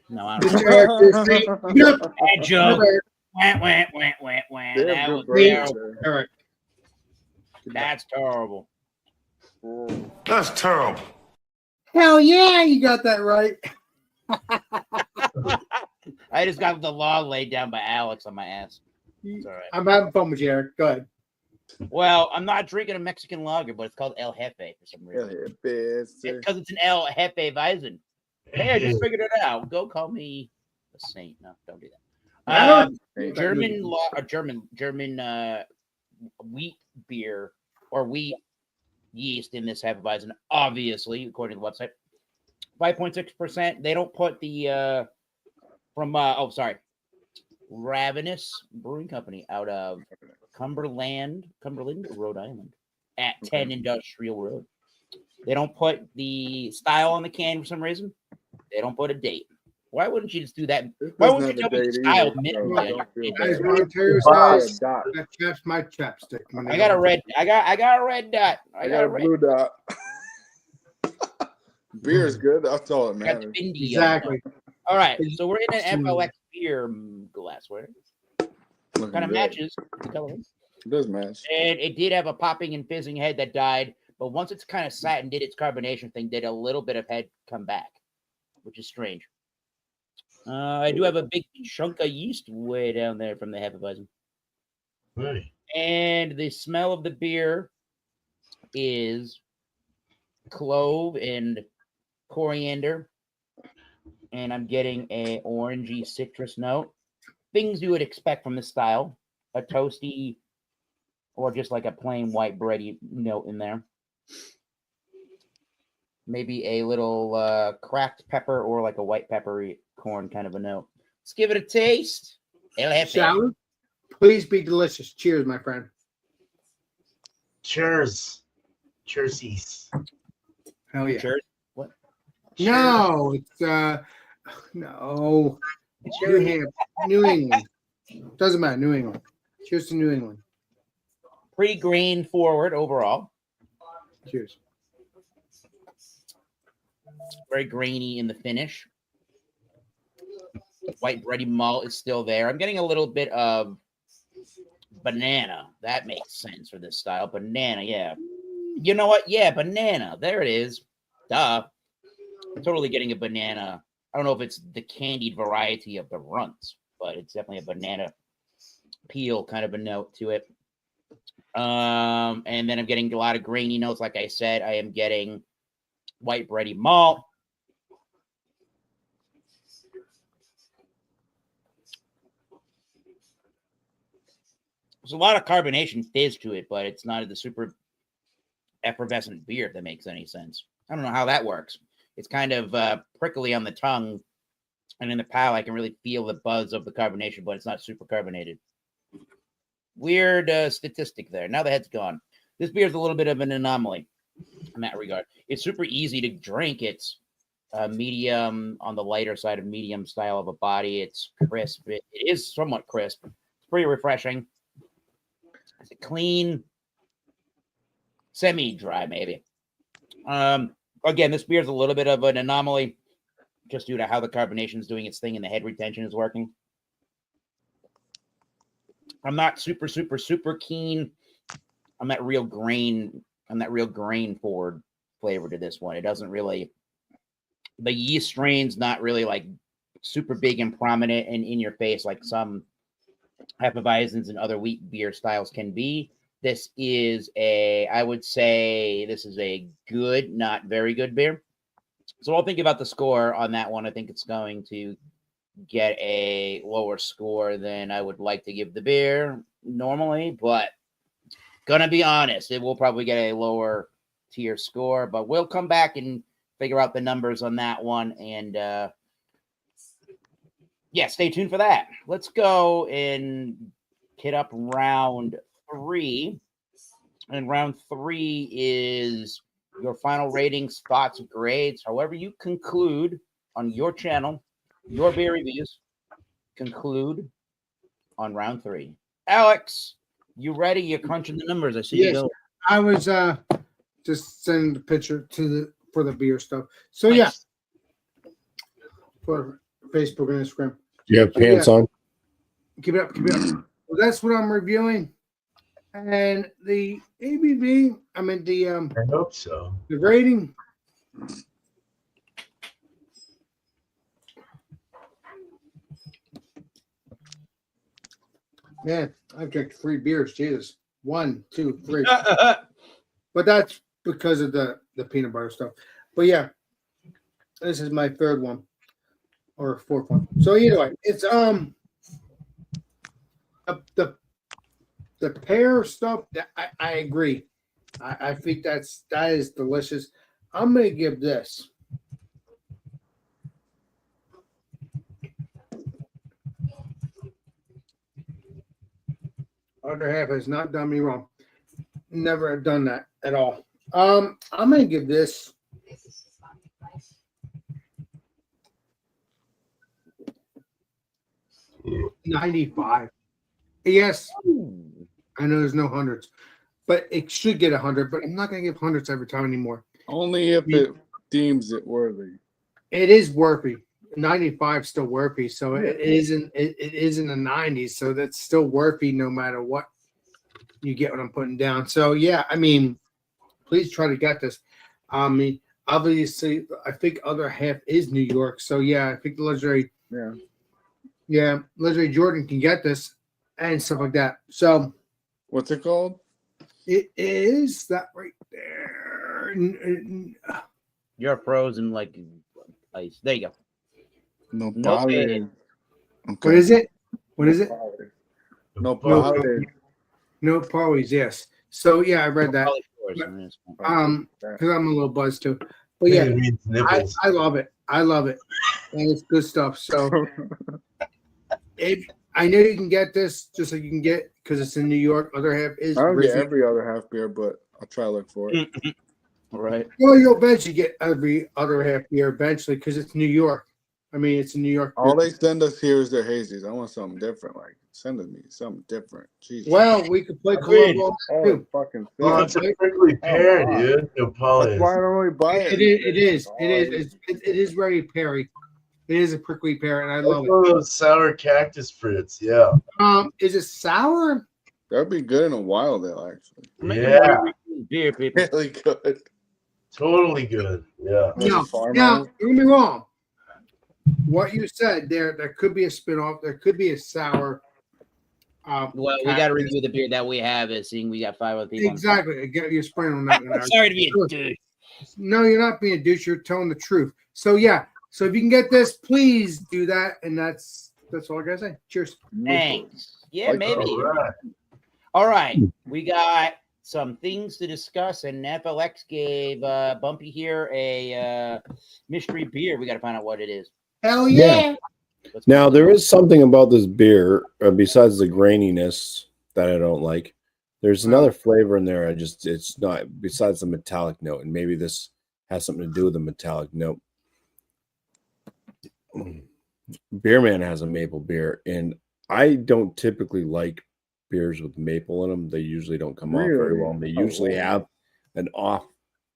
No, I don't Mr. know. Eric, you're saying- Bad joke. Wah, wah, wah, wah, wah. They That have was good burgers terrible. there. Eric. That's terrible. That's terrible. Hell yeah, you got that right. I just got the law laid down by Alex on my ass. It's all right. I'm having fun with you, Eric. Go ahead. Well, I'm not drinking a Mexican lager, but it's called El Jefe for some Yeah, reason. yeah, bitch. Because it's an El Jefe Weizen. Hey, I just figured it out. Go call me a saint. No, don't do that. German law or German wheat beer or wheat yeast in this Hefeweizen, obviously, according to the website. 5.6%. They don't put the Ravenous Brewing Company out of Cumberland, Rhode Island, at 10 Industrial Road. They don't put the style on the can for some reason. They don't put a date. Why wouldn't you just do that? Why wouldn't you tell me the style minimum? Guys, Ontario's Wow. guys, that chaps my chapstick. when they I got go. a red. I got a red dot. I got a blue dot. Beer is good. That's all that Got the matters. Bindi on Exactly. it. All right, so we're in an FLX beer glassware. Looking Kind of good. matches the color. It does match. And it did have a popping and fizzing head that died, but once it's kind of sat and did its carbonation thing, did a little bit of head come back, which is strange. I do have a big chunk of yeast way down there from the Hefeweizen. Right. And the smell of the beer is clove and coriander. And I'm getting a orangey citrus note. Things you would expect from this style. A toasty or just like a plain white bready note in there. Maybe a little cracked pepper or like a white peppery corn kind of a note. Let's give it a taste. Salad, please be delicious. Cheers, my friend. Cheers. Cheersies. Hell yeah. Cheers. What? No, it's no. New England. Doesn't matter. New England. Cheers to New England. Pretty grain forward overall. Cheers. Very grainy in the finish. White bready malt is still there. I'm getting a little bit of banana. That makes sense for this style. Banana, yeah. You know what? Yeah, banana. There it is. Duh. I'm totally getting a banana. I don't know if it's the candied variety of the runts, but it's definitely a banana peel kind of a note to it. And then I'm getting a lot of grainy notes. Like I said, I am getting white bready malt. There's a lot of carbonation fizz to it, but it's not the super effervescent beer, if that makes any sense. I don't know how that works. It's kind of prickly on the tongue, and in the palate, I can really feel the buzz of the carbonation, but it's not super carbonated. Weird statistic there. Now the head's gone. This beer is a little bit of an anomaly in that regard. It's super easy to drink. It's medium on the lighter side of medium style of a body. It's crisp. It is somewhat crisp. It's pretty refreshing. It's clean, semi-dry, maybe. Again, this beer is a little bit of an anomaly just due to how the carbonation is doing its thing and the head retention is working. I'm not super keen on that real grain forward flavor to this one. It doesn't really, the yeast strain's not really like super big and prominent and in your face like some Hefeweizens and other wheat beer styles can be. This is I would say this is a good, not very good beer. So I'll think about the score on that one. I think it's going to get a lower score than I would like to give the beer normally, but gonna be honest, it will probably get a lower tier score, but we'll come back and figure out the numbers on that one. And yeah, stay tuned for that. Let's go and hit up round 3. And round 3 is your final ratings, thoughts, grades, however you conclude on your channel, your beer reviews, conclude on round 3. Alex, you ready? You're crunching the numbers. I see you go. I was just sending the picture for the beer stuff. So Nice. yeah, for Facebook and Instagram. Do you have pants on? Keep it up. Well, that's what I'm reviewing. And the ABV, I mean I hope so. the rating. Man, I've drank 3 beers. Jesus. 1, 2, 3. But that's because of the peanut butter stuff. But yeah, this is my 3rd one or 4th one. So either way, it's the pear stuff. I agree. I think that is delicious. I'm gonna give this. Other half has not done me wrong. Never have done that at all. I'm gonna give this 95. Yes, I know there's no hundreds, but it should get 100. But I'm not gonna give hundreds every time anymore. Only if it deems it worthy. It is worthy. 95 still worthy, so it isn't. It is in the 90s, so that's still worthy no matter what. You get what I'm putting down. So yeah, I mean, please try to get this. I mean, obviously, I think other half is New York. So yeah, I think the legendary, legendary Jordan can get this and stuff like that. So What's it called? it is that right there. You're frozen like ice. There you go. No No Padre. pain. Okay. What is it? What is it? No Padre. No Paulies, yes. So yeah, I read that. Probably yours. Because I'm a little buzzed too. But yeah, It means nipples. I love it. I love it. And it's good stuff. So if I know you can get this just like you can get because it's in New York. Other half is I don't get Riffy. every other half beer, but I'll try to look for it. Right. Well, you'll eventually get every other half beer eventually because it's New York. I mean, it's in New York. All they send us here is their hazies. I want something different. Like, send me something different. Jesus. Well, we could play Agreed. Colombo Oh, too. fucking Oh, thing. it's a prickly pear, dude. No That's why I Paulies. don't really buy it. It is. It is very Perry. It is a prickly pear, and I That's love one of those sour cactus fruits. Yeah. it. Is it sour? That'd be good in a wild ale, actually. Yeah. Beer, people. Really good. Totally good. Yeah. Like a No. farm Now, ale? don't get me wrong. What you said there could be a spinoff. There could be a sour. Well, we got to review the beer that we have. Seeing we got 5 other people. Exactly. You're spraying on that one. Sorry to be a douche. No, you're not being a douche. You're telling the truth. So yeah. So if you can get this, please do that. And that's all I gotta say. Cheers. Thanks. Yeah, maybe. All right. All right. We got some things to discuss, and FLX gave Bumpy here a mystery beer. We got to find out what it is. Hell yeah. Now there is something about this beer besides the graininess that I don't like. There's another flavor in there. It's not besides the metallic note, and maybe this has something to do with the metallic note. Beerman has a maple beer, and I don't typically like beers with maple in them. They usually don't come off very well. They usually have an off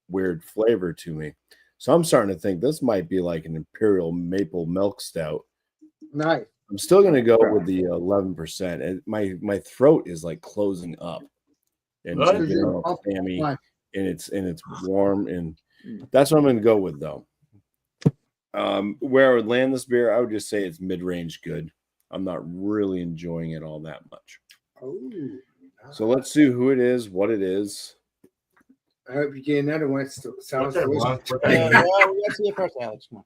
weird flavor to me. So I'm starting to think this might be like an imperial maple milk stout. Nice. I'm still going to go with the 11%. And my throat is like closing up, and What? it's getting all clammy, and it's warm, and that's what I'm going to go with though. Where I would land this beer, I would just say it's mid-range good. I'm not really enjoying it all that much. Oh, So let's see who it is, what it is. I hope you get another one. It sounds Okay, delicious. well, Let's see it first, Alex. Come on.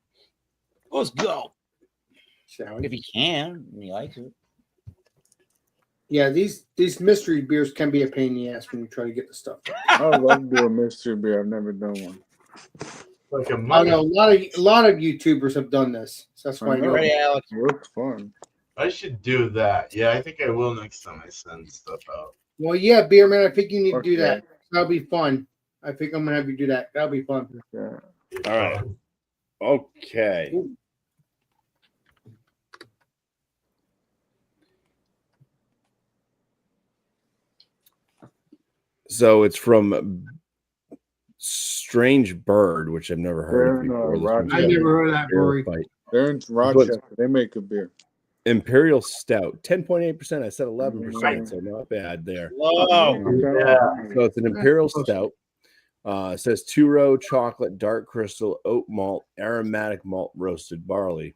Let's go. Shall we? If he can, and he likes it. Yeah, these mystery beers can be a pain in the ass when you try to get the stuff. I would love to do a mystery beer. I've never done one. like a I month. know a lot of YouTubers have done this, so that's why I I know. know. Ready, Alex? It looks fun. I should do that. Yeah, I think I will next time I send stuff out. Well, yeah, beer man, I think you need to do Okay. that. That'll be fun. I think I'm gonna have you do that. That'll be fun. Yeah. All right. Okay. So it's from Strange Bird, which I've never heard of They're in, before. Rochester. I never heard of that Beer brewery. fight. They're in Rochester. They make a beer. Imperial Stout, 10.8%. I said 11%, so not bad there. Whoa. Yeah. So it's an Imperial Stout. It says 2-row chocolate, dark crystal, oat malt, aromatic malt, roasted barley.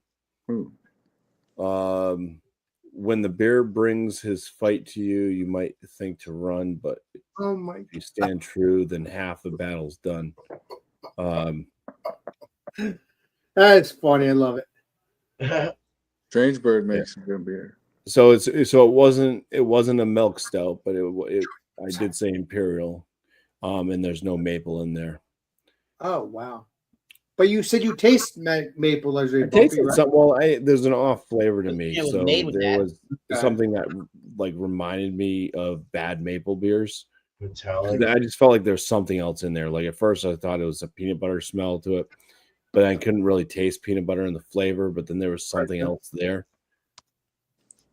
When the bear brings his fight to you, you might think to run, but Oh my! if you stand true, then half the battle's done. That's funny. I love it. Strange Bird makes a good beer. So it wasn't a milk stout, but I did say Imperial, and there's no maple in there. Oh wow! But you said you taste maple as a I bumpy, tasted right? something. Well, there's an off flavor to me, It was so made with there that. was something that like reminded me of bad maple beers. Metallic. I just felt like there's something else in there. Like at first, I thought it was a peanut butter smell to it, but I couldn't really taste peanut butter in the flavor. But then there was something else there.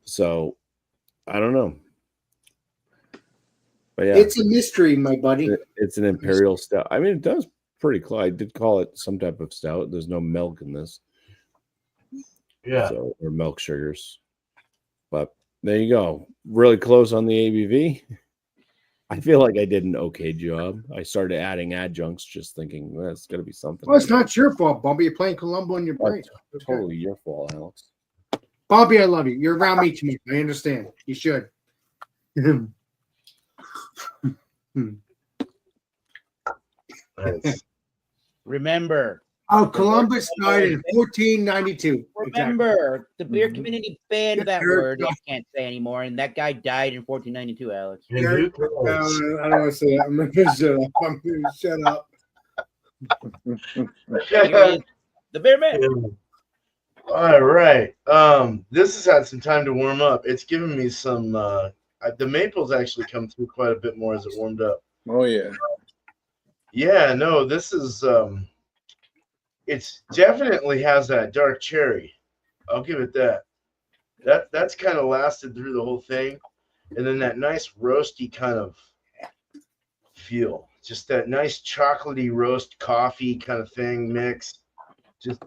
So I don't know. But yeah, It's a mystery, my buddy. it's an imperial stout. I mean, it does pretty close. I did call it some type of stout. There's no milk in this, Yeah. so or milk sugars. But there you go. Really close on the ABV. I feel like I did an okay job. I started adding adjuncts, just thinking, well, it's got to be something. Well, it's not your fault, Bumpy. You're playing Columbo in your brain. That's totally your fault, Alex. Bobby, I love you. You're around me too much. I understand. You should. Nice. Remember, Oh, Columbus died in 1492. remember, the beer Mhm. community banned that Eric word. I can't say anymore. And that guy died in 1492, Alex. And who cares? I don't want to say that. I'm going to shut up. I'm going to shut up. Here he is, the beer man. All right. This has had some time to warm up. It's given me some. The maples actually come through quite a bit more as it warmed up. Oh yeah. Yeah. No, this is. It's definitely has that dark cherry. I'll give it that. That's kind of lasted through the whole thing, and then that nice roasty kind of feel. Just that nice chocolatey roast coffee kind of thing mix. Just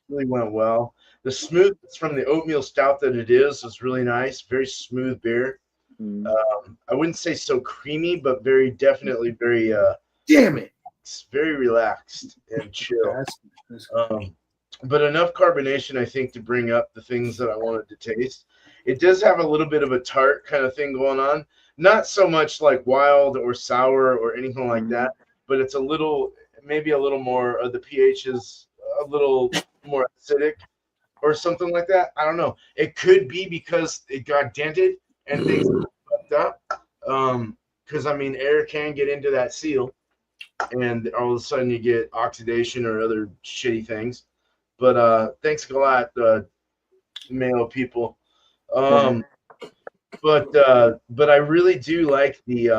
really went well. The smoothness from the oatmeal stout that it is really nice. Very smooth beer. I wouldn't say so creamy, but very definitely very Damn it. it's very relaxed and chill. That's But enough carbonation, I think, to bring up the things that I wanted to taste. It does have a little bit of a tart kind of thing going on. Not so much like wild or sour or anything like that, but it's a little, maybe a little more, the pH is a little more acidic or something like that. I don't know. It could be because it got dented and things fucked up. Because, I mean, air can get into that seal, and all of a sudden you get oxidation or other shitty things. But thanks a lot, Mayo people. But I really do like the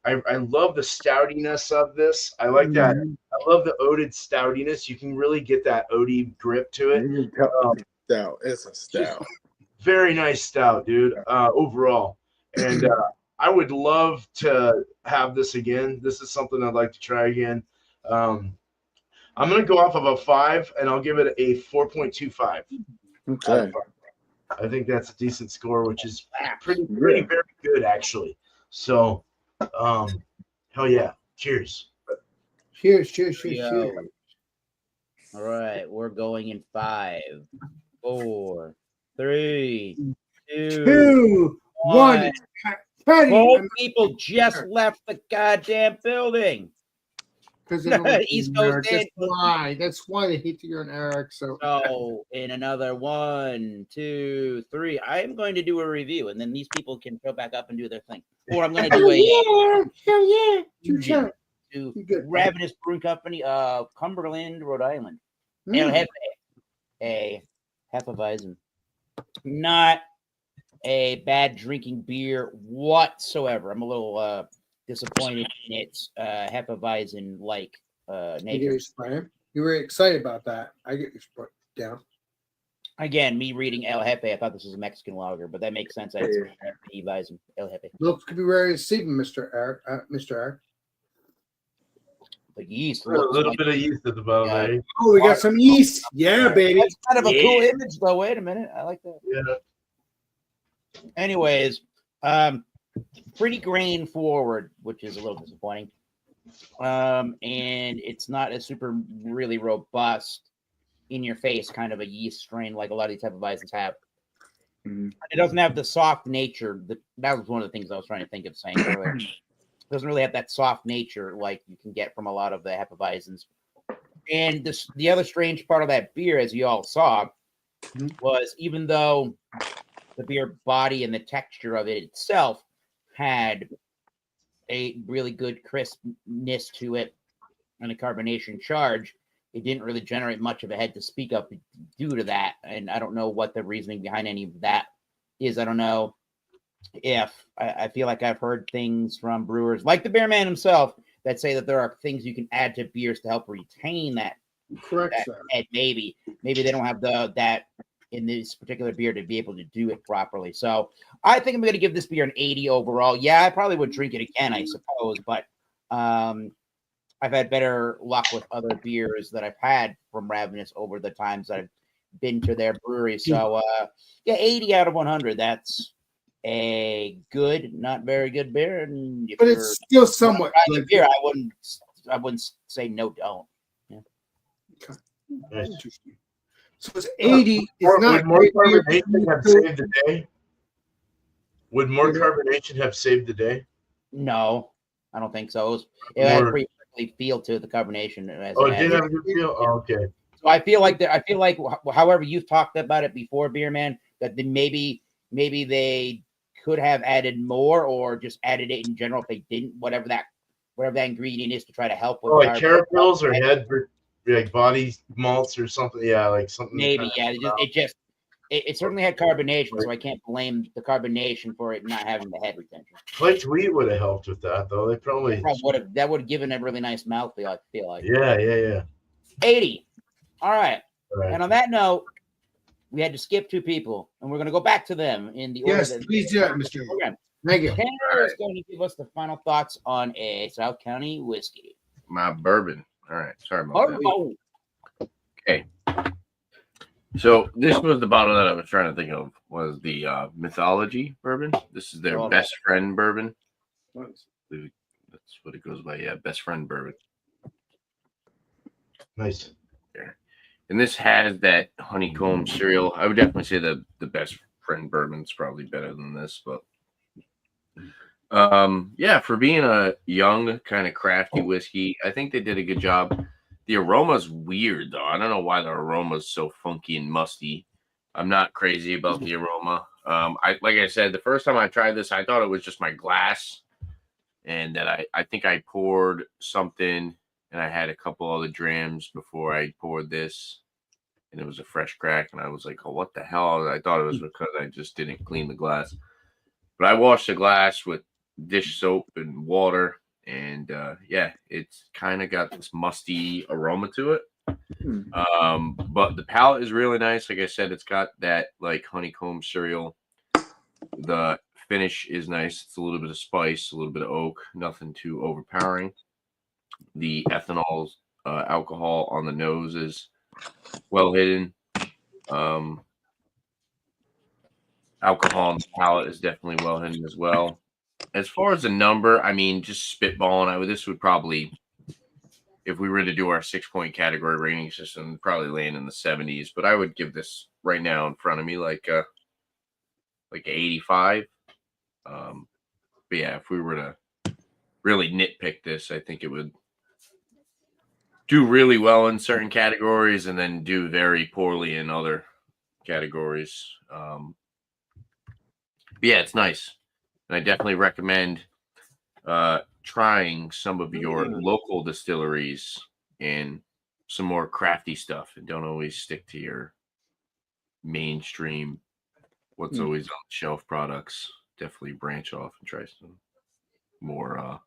I love the stoutiness of this. I like that. I love the oated stoutiness. You can really get that oaty grip to it. You can tell it's a stout. It's a stout. Very nice stout, dude. Overall, and I would love to have this again. This is something I'd like to try again. I'm going to go off of a 5, and I'll give it a 4.25. Okay. I think that's a decent score, which is pretty very good, actually. So, hell yeah. Cheers. Cheers. All right, we're going in 5, 4, 3, 2, 1. Patty. Both people just left the goddamn building. Because East Coast That's why they hate you on Eric. So in another 1, 2, 3, I am going to do a review, and then these people can go back up and do their thing. Or I'm going to do to Ravenous Brewing Company of Cumberland, Rhode Island. A Hefeweizen. Not a bad drinking beer whatsoever. I'm a little disappointed in its Hefeweizen like nature. You were excited about that. I get your down. Again, me reading El Jefe, I thought this was a Mexican lager, but that makes sense. It's Hefeweizen, El Jefe. Looks could be ready to see Mr. Eric. Mr. Eric. The yeast. A little bit of yeast at the bottom. There. Oh, we got some yeast. Yeah, baby. That's kind of a cool image, though. Wait a minute. I like that. Yeah. Anyways, pretty grain forward, which is a little disappointing. And it's not a super really robust, in your face kind of a yeast strain like a lot of these type of Weizens have. It doesn't have the soft nature. That was one of the things I was trying to think of saying earlier. It doesn't really have that soft nature like you can get from a lot of the Hefeweizens. And the other strange part of that beer, as you all saw, was even though the beer body and the texture of it itself had a really good crispness to it and a carbonation charge, it didn't really generate much of a head to speak of due to that. And I don't know what the reasoning behind any of that is. I don't know if I feel like I've heard things from brewers like the Bear Man himself that say that there are things you can add to beers to help retain that. Correct, that head. Maybe they don't have that in this particular beer to be able to do it properly. So I think I'm going to give this beer an 80 overall. Yeah, I probably would drink it again, I suppose, but I've had better luck with other beers that I've had from Ravenous over the times that I've been to their brewery. So, 80 out of 100. That's a good, not very good beer. And but it's still somewhat good beer. I wouldn't say no, don't. Yeah. Nice. So it's 80. Would more carbonation have saved the day? Would more carbonation have saved the day? No, I don't think so. It had a pretty feel to the carbonation. It did have a good feel. Oh, okay. So I feel like however you've talked about it before, Beer Man, that maybe they could have added more or just added it in general if they didn't, whatever that ingredient is to try to help with like carapils or head like body malts or something. Yeah, like something. Maybe, yeah. It certainly had carbonation, so I can't blame the carbonation for it not having the head retention. Flaked wheat would have helped with that, though. They probably would have given a really nice mouthfeel, I feel like. Yeah. 80. All right. And on that note, we had to skip 2 people, and we're going to go back to them in the order. Yes, please do that, Mr. Program. Thank you. Tanner is going to give us the final thoughts on a South County whiskey. My bourbon. All right. Sorry about that. Okay. So this was the bottle that I was trying to think of, was the Mythology bourbon. This is their Oh, best friend bourbon. Nice. That's what it goes by. Yeah, best friend bourbon. Nice. There. And this has that honeycomb cereal. I would definitely say that the best friend bourbon's probably better than this, but yeah, for being a young kind of crafty whiskey, I think they did a good job. The aroma's weird though. I don't know why the aroma's so funky and musty. I'm not crazy about the aroma. Like I said, the first time I tried this, I thought it was just my glass, and that I think I poured something, and I had a couple other drams before I poured this, and it was a fresh crack, and I was like, oh, what the hell? I thought it was because I just didn't clean the glass, but I washed the glass with dish soap and water, and yeah, it's kind of got this musty aroma to it. But the palate is really nice. Like I said, it's got that like honeycomb cereal. The finish is nice. It's a little bit of spice, a little bit of oak, nothing too overpowering. The ethanol alcohol on the nose is well hidden. Alcohol on the palate is definitely well hidden as well. As far as the number, I mean, just spitballing, this would probably, if we were to do our 6-point category rating system, probably land in the 70s. But I would give this right now in front of me like 85. But yeah, if we were to really nitpick this, I think it would do really well in certain categories and then do very poorly in other categories. But yeah, it's nice. And I definitely recommend trying some of your local distilleries and some more crafty stuff, and don't always stick to your mainstream what's always on the shelf products. Definitely branch off and try some more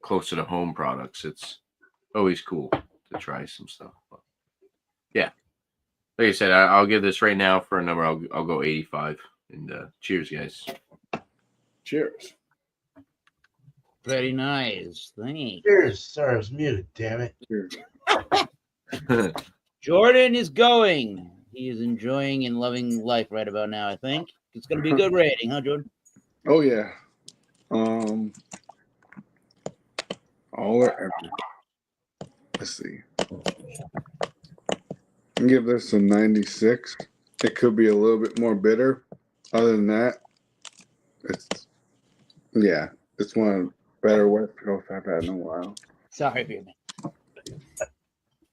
closer to home products. It's always cool to try some stuff. But yeah, like I said, I'll give this right now for a number. I'll go 85. And cheers, guys. Cheers. Very nice. Thanks. Cheers. Sorry, I was muted. Damn it. Cheers. Jordan is going. He is enjoying and loving life right about now, I think. It's going to be a good rating, huh, Jordan? Oh yeah. All or every. Let's see. I'll give this a 96. It could be a little bit more bitter. Other than that, it's one of the better West Coast I've had in a while. Sorry, Beerman.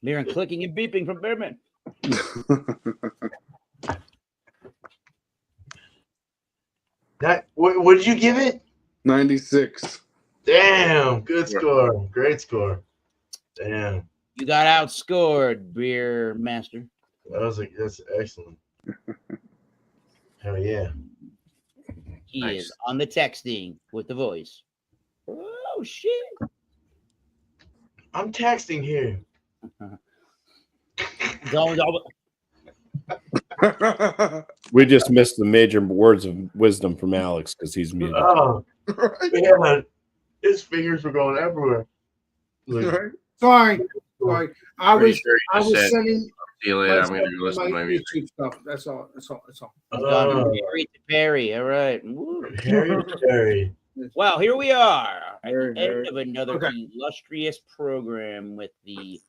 Hearing clicking and beeping from Beerman. What did you give it? 96. Damn, good score. Great score. Damn. You got outscored, Beer Master. That's excellent. Hell yeah. He Nice. is on the texting with the voice. Oh, shit. I'm texting here. We just missed the major words of wisdom from Alex because he's muted. Oh, yeah. His fingers were going everywhere. Like, Sorry. I Pretty was sure you just said, sending see you later. I'm going to listen to my music. YouTube stuff. That's all. Perry to Perry. All right. Woo. Harry. Well, here we are at Harry, the end Harry. of another Okay. illustrious program with the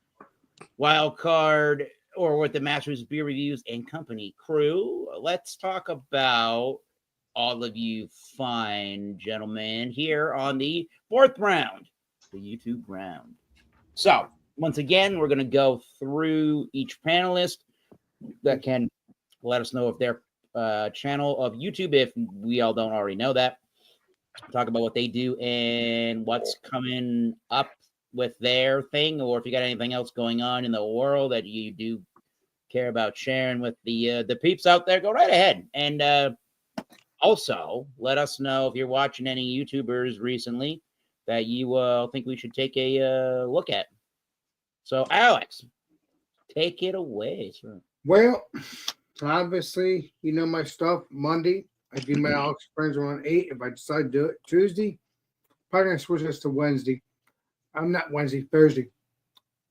Wild Card or with the Masters Beer Reviews and Company crew. Let's talk about all of you fine gentlemen here on the fourth round, the YouTube round. So, once again, we're going to go through each panelist that can let us know if their channel of YouTube, if we all don't already know that. Talk about what they do and what's coming up with their thing, or if you got anything else going on in the world that you do care about sharing with the peeps out there, go right ahead. And also let us know if you're watching any YouTubers recently that you think we should take a look at. So, Alex, take it away, sir. Well, obviously, you know my stuff. Monday, I do my Alex Friends around 8. If I decide to do it Tuesday, probably going to switch this to Wednesday. I'm not Thursday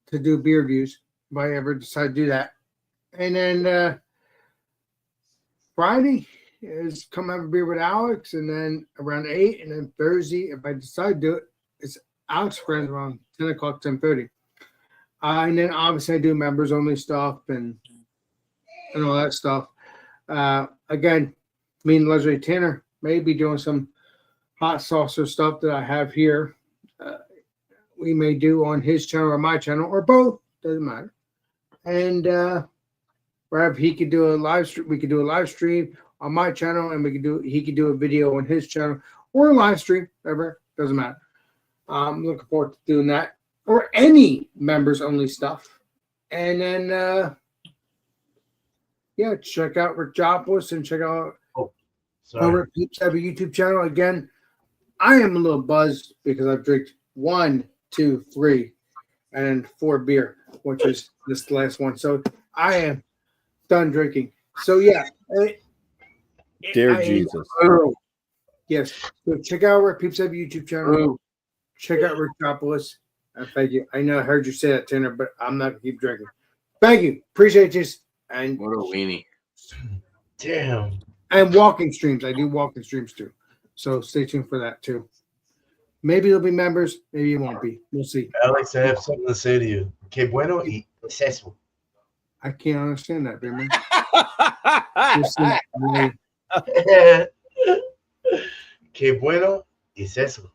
to do beer reviews if I ever decide to do that. And then Friday is come have a beer with Alex, and then around 8, and then Thursday, if I decide to do it, it's Alex friends around 10 o'clock, 10:30. And then obviously I do members only stuff and all that stuff. Again, me and Leslie Tanner may be doing some hot saucer stuff that I have here. We may do on his channel or my channel or both, doesn't matter. And wherever he could do a live stream, we could do a live stream on my channel, and he could do a video on his channel or a live stream, whatever, doesn't matter. I'm looking forward to doing that, or any members only stuff. And then check out Rick Jopless and check out Rick Peeps have a YouTube channel. Again, I am a little buzzed because I've drank 1, 2, 3, and 4 beer, which is this last one. So I am done drinking. So yeah. Dear Jesus. Yes. So check out Rick Peeps have a YouTube channel. Check out Rick Jopless. Thank you. I know I heard you say that, Tanner, but I'm not going to keep drinking. Thank you. Appreciate you. And What a weenie. Damn. And walking streams. I do walking streams too. So stay tuned for that too. Maybe there'll be members. Maybe it won't be. We'll see. Alex, I have something to say to you. Que bueno y exceso. I can't understand that, Bimmer. Que bueno y exceso.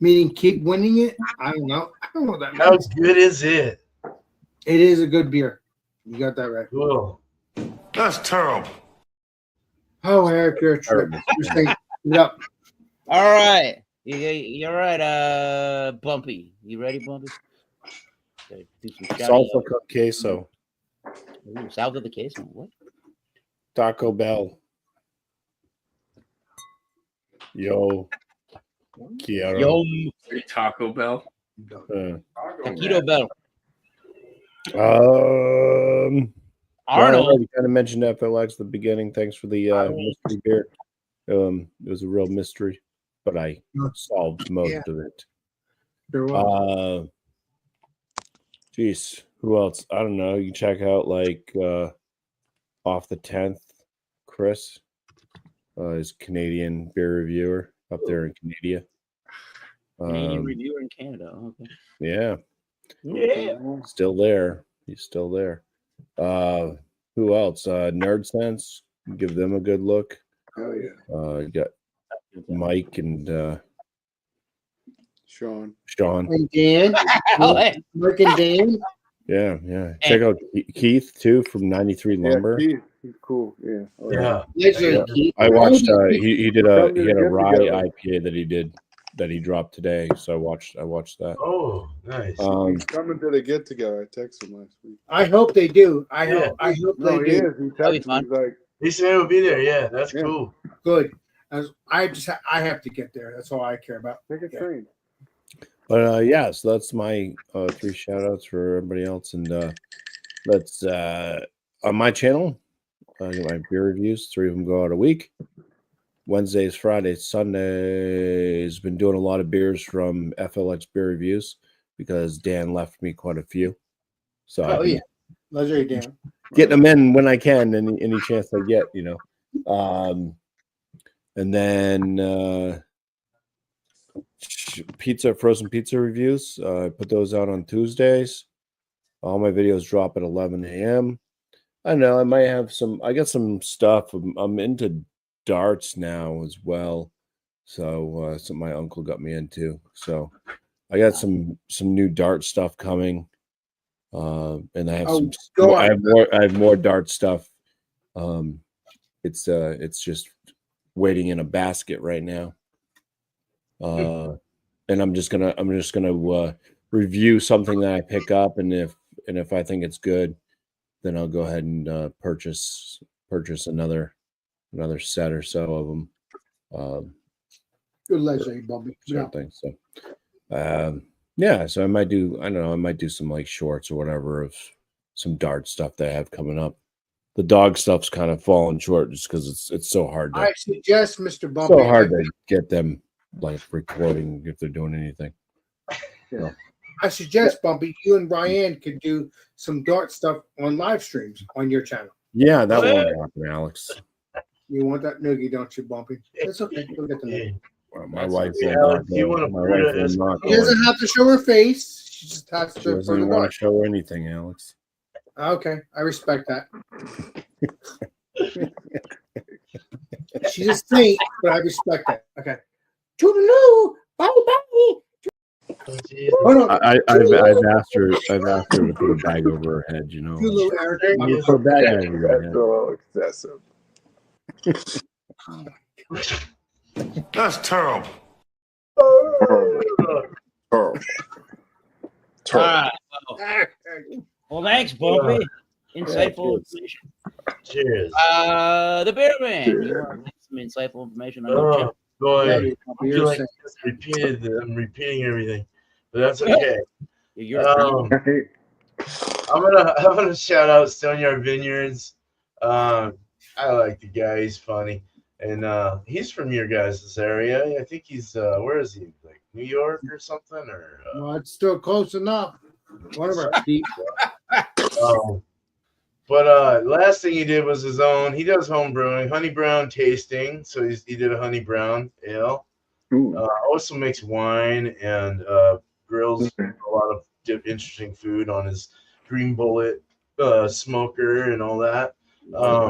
Meaning keep winning it? I don't know. I don't know what that means. How good is it? It is a good beer. You got that right. Cool. That's terrible. Oh, Eric, you're a trip. Yep. All right. You're right, Bumpy. You ready, Bumpy? Okay, do some shouting Salsa con queso. Ooh, south of the queso. What? Taco Bell. Yo. Quiero. Yo, Taco Bell. Taquito Bell. Arnold. You kind of mentioned FLX at the beginning. Thanks for the mystery beer. It was a real mystery, but I solved most of it. Geez, who else? I don't know. You check out like Off the 10th, Chris, is Canadian beer reviewer up there in Canada. Canadian reviewer in Canada. Okay. Yeah. Yeah. Still there. He's still there. Who else? Nerd Sense. Give them a good look. Oh yeah. You got Mike and Sean. And Dan. Rick and Dan. Yeah. Check out Keith too from 93 Lumber. Yeah, he's cool. Yeah. Oh, Yeah. I watched. He had a rye IPA that he dropped today. So I watched that. Oh, nice. He's coming to the get together. I texted him last week. I hope they do. I hope No, they he do. is. He texted me. He's like, He said it would be there. Yeah, that's cool. Good. I have to get there. That's all I care about. take a train. But so that's my 3 shout outs for everybody else. And let's on my channel, I get my beer reviews. 3 of them go out a week. Wednesdays, Fridays, Sundays. Been doing a lot of beers from FLX Beer Reviews because Dan left me quite a few. So Legendary Dan. getting them in when I can, any chance I get, and then frozen pizza reviews. I put those out on Tuesdays. All my videos drop at 11 a.m. I don't know. I might have I got some stuff. I'm into darts now as well. So something my uncle got me into. So I got some new dart stuff coming. And I have I have more dart stuff. It's just waiting in a basket right now. And I'm just gonna review something that I pick up, and if I think it's good, then I'll go ahead and purchase another set or so of them. Good legendary, Bobby. Sort of thing. So so I might do some like shorts or whatever of some dart stuff that I have coming up. The dog stuff's kind of falling short just because it's so hard to I suggest, Mr. Bumpy. so hard to get them like recording if they're doing anything. Yeah. I suggest, Bumpy, you and Ryan could do some dart stuff on live streams on your channel. Yeah, that won't happen, Alex. You want that noogie, don't you, Bumpy? It's okay. You'll get the Yeah. noogie. Well, my That's wife okay. will Alex, not you go. wanna My put it wife will as- not She doesn't go. have to show her face. She just has She to for doesn't the want dog. to show anything, Alex. Okay, I respect that. She's a saint, but I respect that. Okay. Toodaloo! Bye bye! Oh, Jesus. Oh, no. I've asked her to put a bag over her head. You know, Toodaloo, Eric. Yeah. put a bag over your That's head. a little excessive. That's terrible. Horrible. All right. Well, thanks, Bumpy. Insightful information. Cheers. The Bear Man. You want to get some insightful information on your Oh channel? boy, Yeah, I Bumpy, feel you're like saint. I just repeated. I'm repeating everything, but that's okay. You're a thief. I'm gonna shout out Stoneyard Vineyards. I like the guy. He's funny, and he's from your guys' area. I think he's where is he? Like New York or something, or Well, it's still close enough. One of our people. But last thing he did was his own. He does home brewing, honey brown tasting. So he did a honey brown ale. Ooh. Also makes wine and grills a lot of interesting food on his Green Bullet smoker and all that. Oh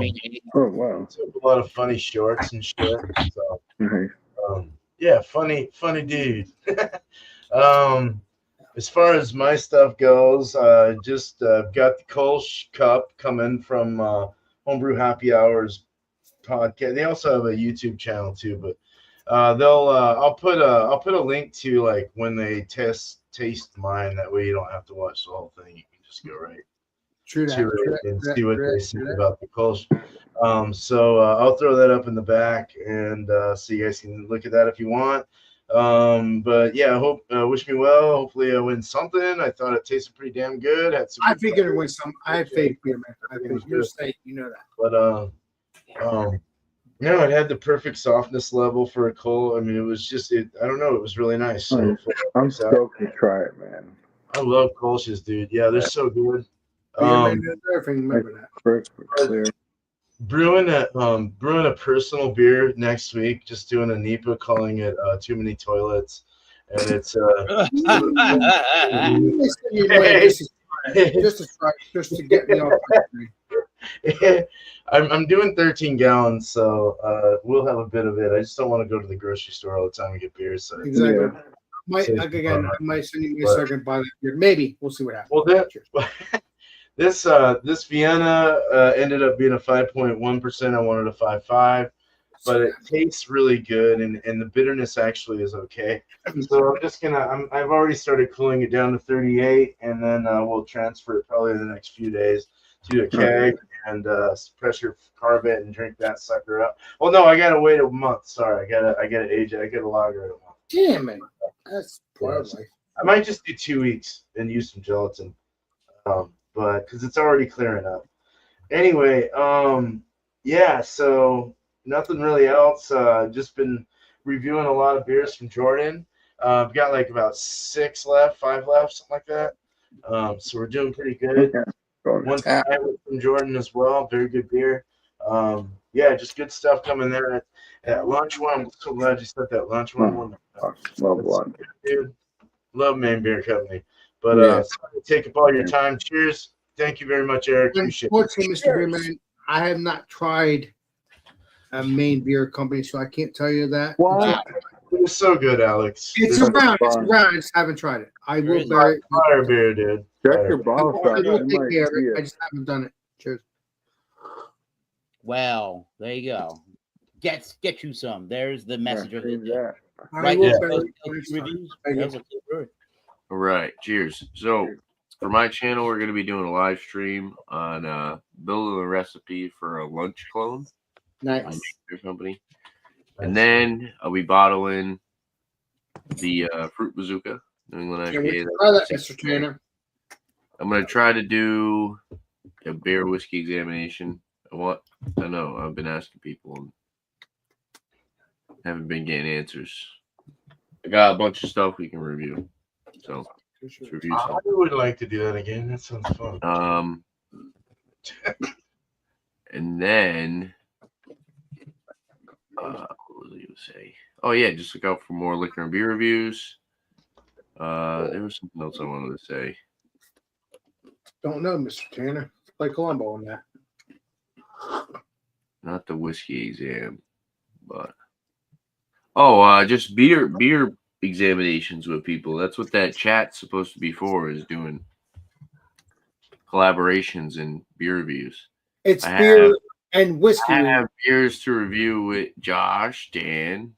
wow. Took a lot of funny shorts and shit. So Nice. yeah, funny dude. As far as my stuff goes, just got the Kolsch cup coming from Homebrew Happy Hours podcast. They also have a YouTube channel too, but I'll put a link to like when they taste mine. That way you don't have to watch the whole thing. You can just go right True that. to it and see what they say about the Kolsch. So I'll throw that up in the back, and so you guys can look at that if you want. But yeah, I hope wish me well. Hopefully I win something. I thought it tasted pretty damn good. Had some I good figured it flavor. was some. I have faith, beer man. I think you're saint. You know that. But no, it had the perfect softness level for a coal. I mean, it was just I don't know, it was really nice. So hopefully it I'm works out. stoked to try it, man. I love Kolsch's, dude. Yeah, they're so good. Beer man knows everything. Remember that. Crisp, clear. Brewing a personal beer next week, just doing a NEPA, calling it Too Many Toilets. And it's Just to get me off. I'm doing 13 gallons, so we'll have a bit of it. I just don't want to go to the grocery store all the time and get beers. So Exactly. Yeah. I might send you a second buy that beer. Maybe we'll see what happens. Well, this Vienna ended up being a 5.1%. I wanted a 5.5, but it tastes really good, and the bitterness actually is okay. So I'm just I've already started cooling it down to 38, and then we'll transfer it probably in the next few days to a keg and pressure carb it and drink that sucker up. Well, no, I gotta wait a month. Sorry, I gotta age it. I gotta lager it a month. Damn it. That's part of life. I might just do 2 weeks and use some gelatin, but because it's already clearing up. Anyway, yeah. So nothing really else. Just been reviewing a lot of beers from Jordan. I've got like about 5 left, something like that. So we're doing pretty good. Okay. One tonight was from Jordan as well. Very good beer. Yeah, just good stuff coming there. That lunch one, I'm so glad you said that lunch one. Love one. Dude, love Maine Beer Company. But Yeah. sorry to take up all your time. Cheers. Thank you very much, Eric. Appreciate it. Unfortunately, Mr. Beerman, I have not tried a Maine beer company, so I can't tell you that. What? It was so good, Alex. It's That's around. It's fun. around. I just haven't tried it. I will is bear it. Fire beer, dude. Check Fire. your bottle I size. will You take might care of see it. I it. just haven't done it. Cheers. Well, there you go. Get you some. There's the message of See the that. I right will there. bear Those it next time. reviews. Thank you. That's a good word. All right, cheers. So for my channel, we're going to be doing a live stream on building a recipe for a lunch clone on Nice. Beer Company, and then I'll be bottling the Fruit Bazooka New England Can we IPA. try that, Mr. Tanner? I'm going to try to do a beer whiskey examination. I know I've been asking people and haven't been getting answers. I got a bunch of stuff we can review. So let's review I some. would like to do that again. That sounds fun. And then What was I going to say? Oh, yeah, just look out for more liquor and beer reviews. There was something else I wanted to say. Don't know, Mr. Tanner. Play Columbo on that. Not the whiskey exam, but just beer examinations with people. That's what that chat's supposed to be for, is doing collaborations and beer reviews. It's I beer have- and whiskey. I have beers to review with Josh, Dan.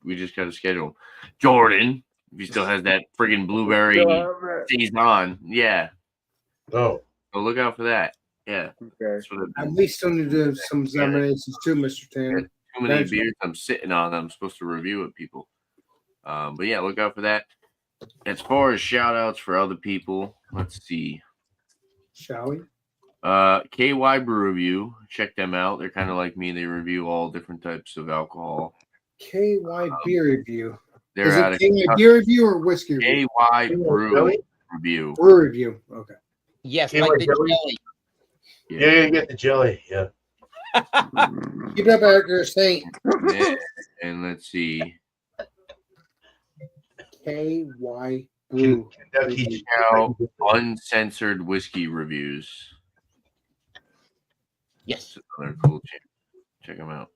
We just got to schedule Jordan, if he still has that friggin' blueberry saison. Yeah. Oh, So look out for that. Yeah. Okay. That's what And we still need to do some examinations too, Mr. Tanner. too many Thanks. beers I'm sitting on that I'm supposed to review with people. But yeah, look out for that. As far as shout outs for other people, let's see. Shall we? KY Brew Review. Check them out. They're kind of like me. They review all different types of alcohol. KY beer review. They're Is out it of KY beer review or whiskey review? KY Brew Jelly? Review. Brew review. Okay. Yes, Yeah, like like the jelly? jelly. yeah, you get the jelly. Yeah. Keep it up, Eric Saint. And let's see. KY Brew. Kentucky Now, uncensored whiskey reviews. Yes. That's another cool channel. Check them out.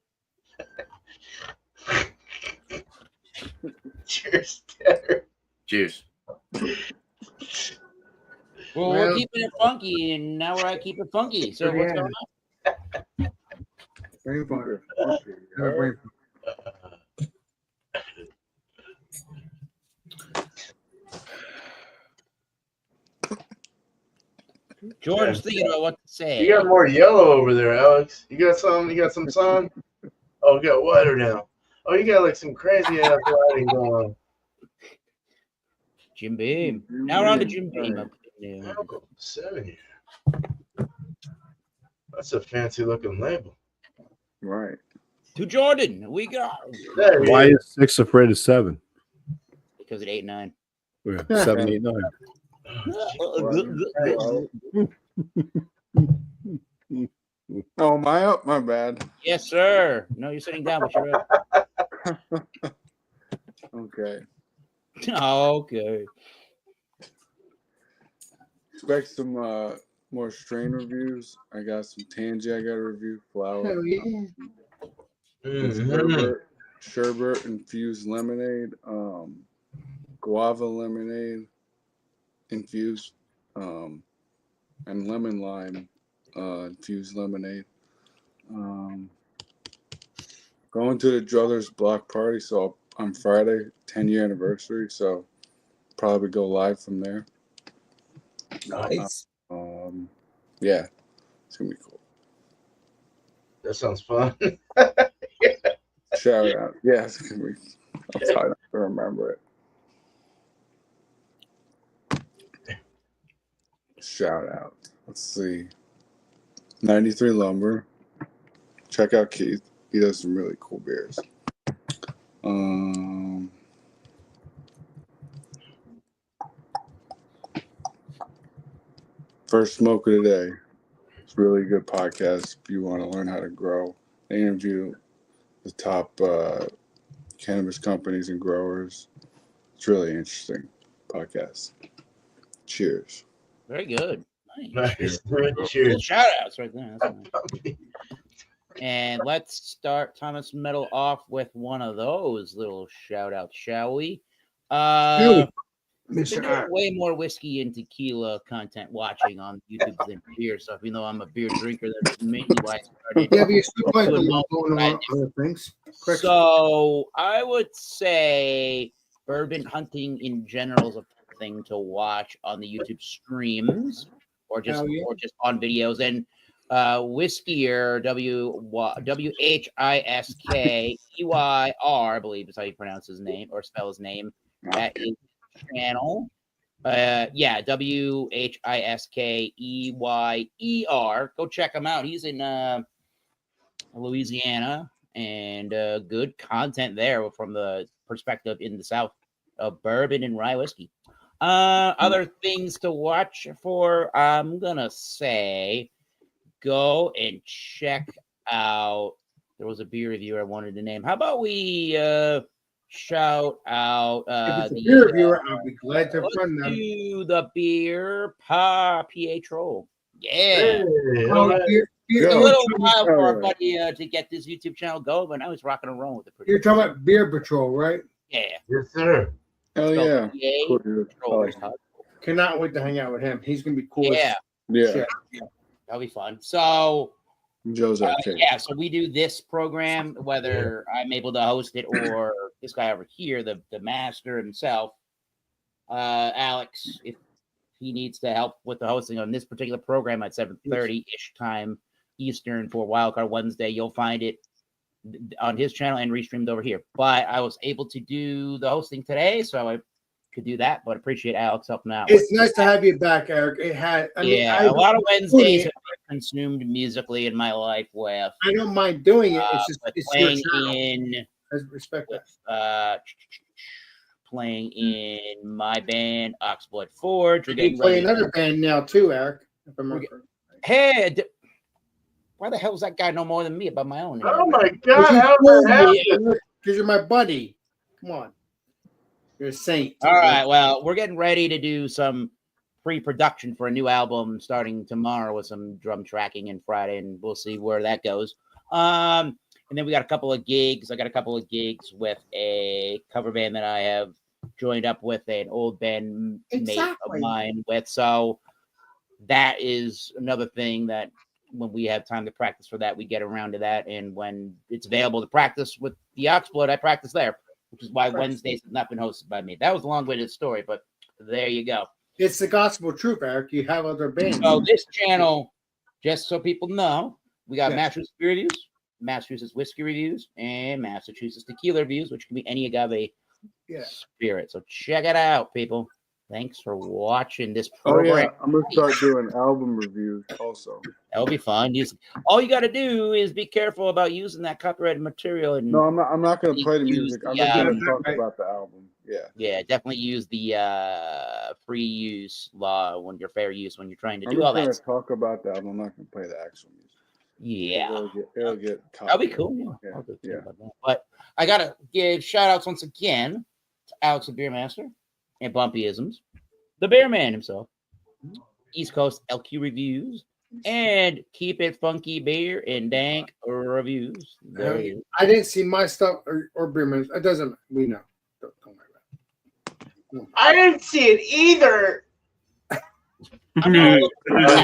Cheers, Tanner. Cheers. Well, we're keeping it funky, and now we're at Keep It Funky. So what's going on? Brain fart. Jordan's thinking about what to say. You got more yellow over there, Alex. You got some? You got some sun? Oh, you got whiter now. Oh, you got like some crazy ass lighting going on. Jim Beam. Now we're on to Jim Beam. Up in, Malcolm, 7 year. That's a fancy looking label. Right. to Jordan. We got That Why is- is 6 afraid of 7? because it 8-9. Yeah, 7, 8, 9. Oh, my up? My bad. Yes, sir. No, you're sitting down, but you're up. Okay. Okay. Expect some more strain reviews. I got some Tangy I got to review. Flower. Hell yeah. Mhm. Sherbet infused lemonade. Guava lemonade infused. And lemon lime infused lemonade. Going to the Druthers block party, so on Friday, 10-year anniversary, so probably go live from there. Nice. Yeah, it's gonna be cool. That sounds fun. Shout out. Yeah, it's gonna be. I'll try not to remember it. Shout out. Let's see. 93 Lumber. Check out Keith. He does some really cool beers. First Smoke of the Day. It's a really good podcast if you want to learn how to grow. They interview the top cannabis companies and growers. It's really interesting podcast. Cheers. Very good. Nice. Nice. Little Cheers. shout outs right there. That's nice. And let's start Thomas Metal off with one of those little shout outs, shall we? Been doing way more whiskey and tequila content watching on YouTube than beer stuff, even though I'm a beer drinker. That's mainly why I started. Yeah, but you still might be doing going multi- on other things. Correct. So I would say bourbon hunting in general is a thing to watch on the YouTube streams or just Hell yeah. on videos. And Whiskeyr, WHISKEYR, I believe is how you pronounce his name or spell his name. That is his channel. WHISKEYER. Go check him out. He's in Louisiana, and good content there from the perspective in the South of bourbon and rye whiskey. Other things to watch for, I'm gonna say go and check out There was a beer reviewer I wanted to name. How about we shout out If it's a the beer reviewer, I'll be glad to let's fund them. do the beer Pietro. Yeah. Hey, Oh, all right. beer, It's a Yeah. little while for our yeah. buddy to get this YouTube channel going, but now he's rocking and rolling with it pretty you're good. talking about Beer Patrol, right? Yeah. Yes, sir. Oh yeah. PA Cool, dude. Patrol. Oh, Cannot wait to hang out with him. He's gonna be cool. Yeah, yeah. Shit. that'll be fun. So Joe's arcade. yeah, so we do this program, whether I'm able to host it or this guy over here, the master himself, Alex, if he needs to help with the hosting on this particular program at 7:30-ish time Eastern for Wildcard Wednesday, you'll find it on his channel and restreamed over here. But I was able to do the hosting today, so I could do that, but appreciate Alex helping out. It's nice to have you back, Eric. It had, I mean, Yeah, I, a lot of Wednesdays have been consumed musically in my life with, I don't mind doing it. It's just with it's your playing channel. in I respect that. playing in my band Oxblood Forge. We're You getting play ready. another band now too, Eric. If I'm not correct. Hey, why the hell does that guy know more than me about my own? Oh my God! How did that happen? Because you're my buddy. Come on. You're a saint. All right, well, we're getting ready to do some pre-production for a new album starting tomorrow with some drum tracking and Friday, and we'll see where that goes. And then we got a couple of gigs. I got a couple of gigs with a cover band that I have joined up with an old band mate Exactly. of mine with. So that is another thing that when we have time to practice for that, we get around to that. And when it's available to practice with the Oxblood, I practice there, which is why Wednesdays have not been hosted by me. That was a long-winded story, but there you go. It's the gospel truth, Eric. You have other bands. So this channel, just so people know, we got Yes. Massachusetts beer reviews, Massachusetts whiskey reviews, and Massachusetts tequila reviews, which can be any agave Yeah. spirit. So check it out, people. Thanks for watching this Oh program. yeah. I'm gonna start doing album reviews also. That'll be fun. All you got to do is be careful about using that copyrighted material. And No, I'm not gonna play the Use music. I'm the, just gonna um, talk about the album. Yeah. yeah, definitely use the free use law when you're fair use when you're trying to I'm do all just that. gonna talk about the album. I'm not gonna play the actual music. Yeah. It'll get That'll be copyrighted. cool. Yeah. Yeah, I'll do yeah. about that. But I gotta give shout outs once again to Alex the Beer Master and Bumpyisms, the Bear Man himself, East Coast LQ Reviews, and Keep It Funky Beer and Dank Reviews. There it is. I didn't see my stuff or Beerman's. It doesn't. We know. Don't worry about I didn't see it either. it.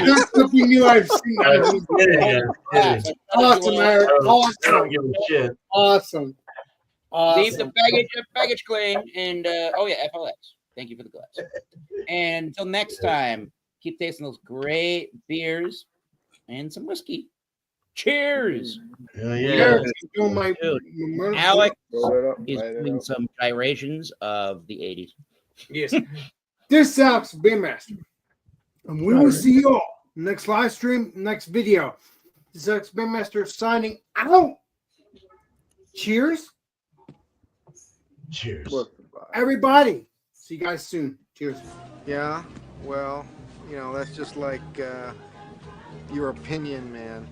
That's something new I've seen. Awesome, Eric. I don't Awesome. give a shit. Awesome. Leave the Awesome. baggage claim and oh yeah, FLX. Thank you for the glass. And until next time, keep tasting those great beers and some whiskey. Cheers. Hell yeah. Eric, you doing my, Dude. Alex Roll it up, is light it doing up. some gyrations of the 80s. Yes. This is Alex Beermaster. And we will see you all next live stream, next video. This is Alex Beermaster signing out. Cheers, Cheers. What's the vibe? everybody. See you guys soon. Cheers. Yeah, well, that's just like your opinion, man.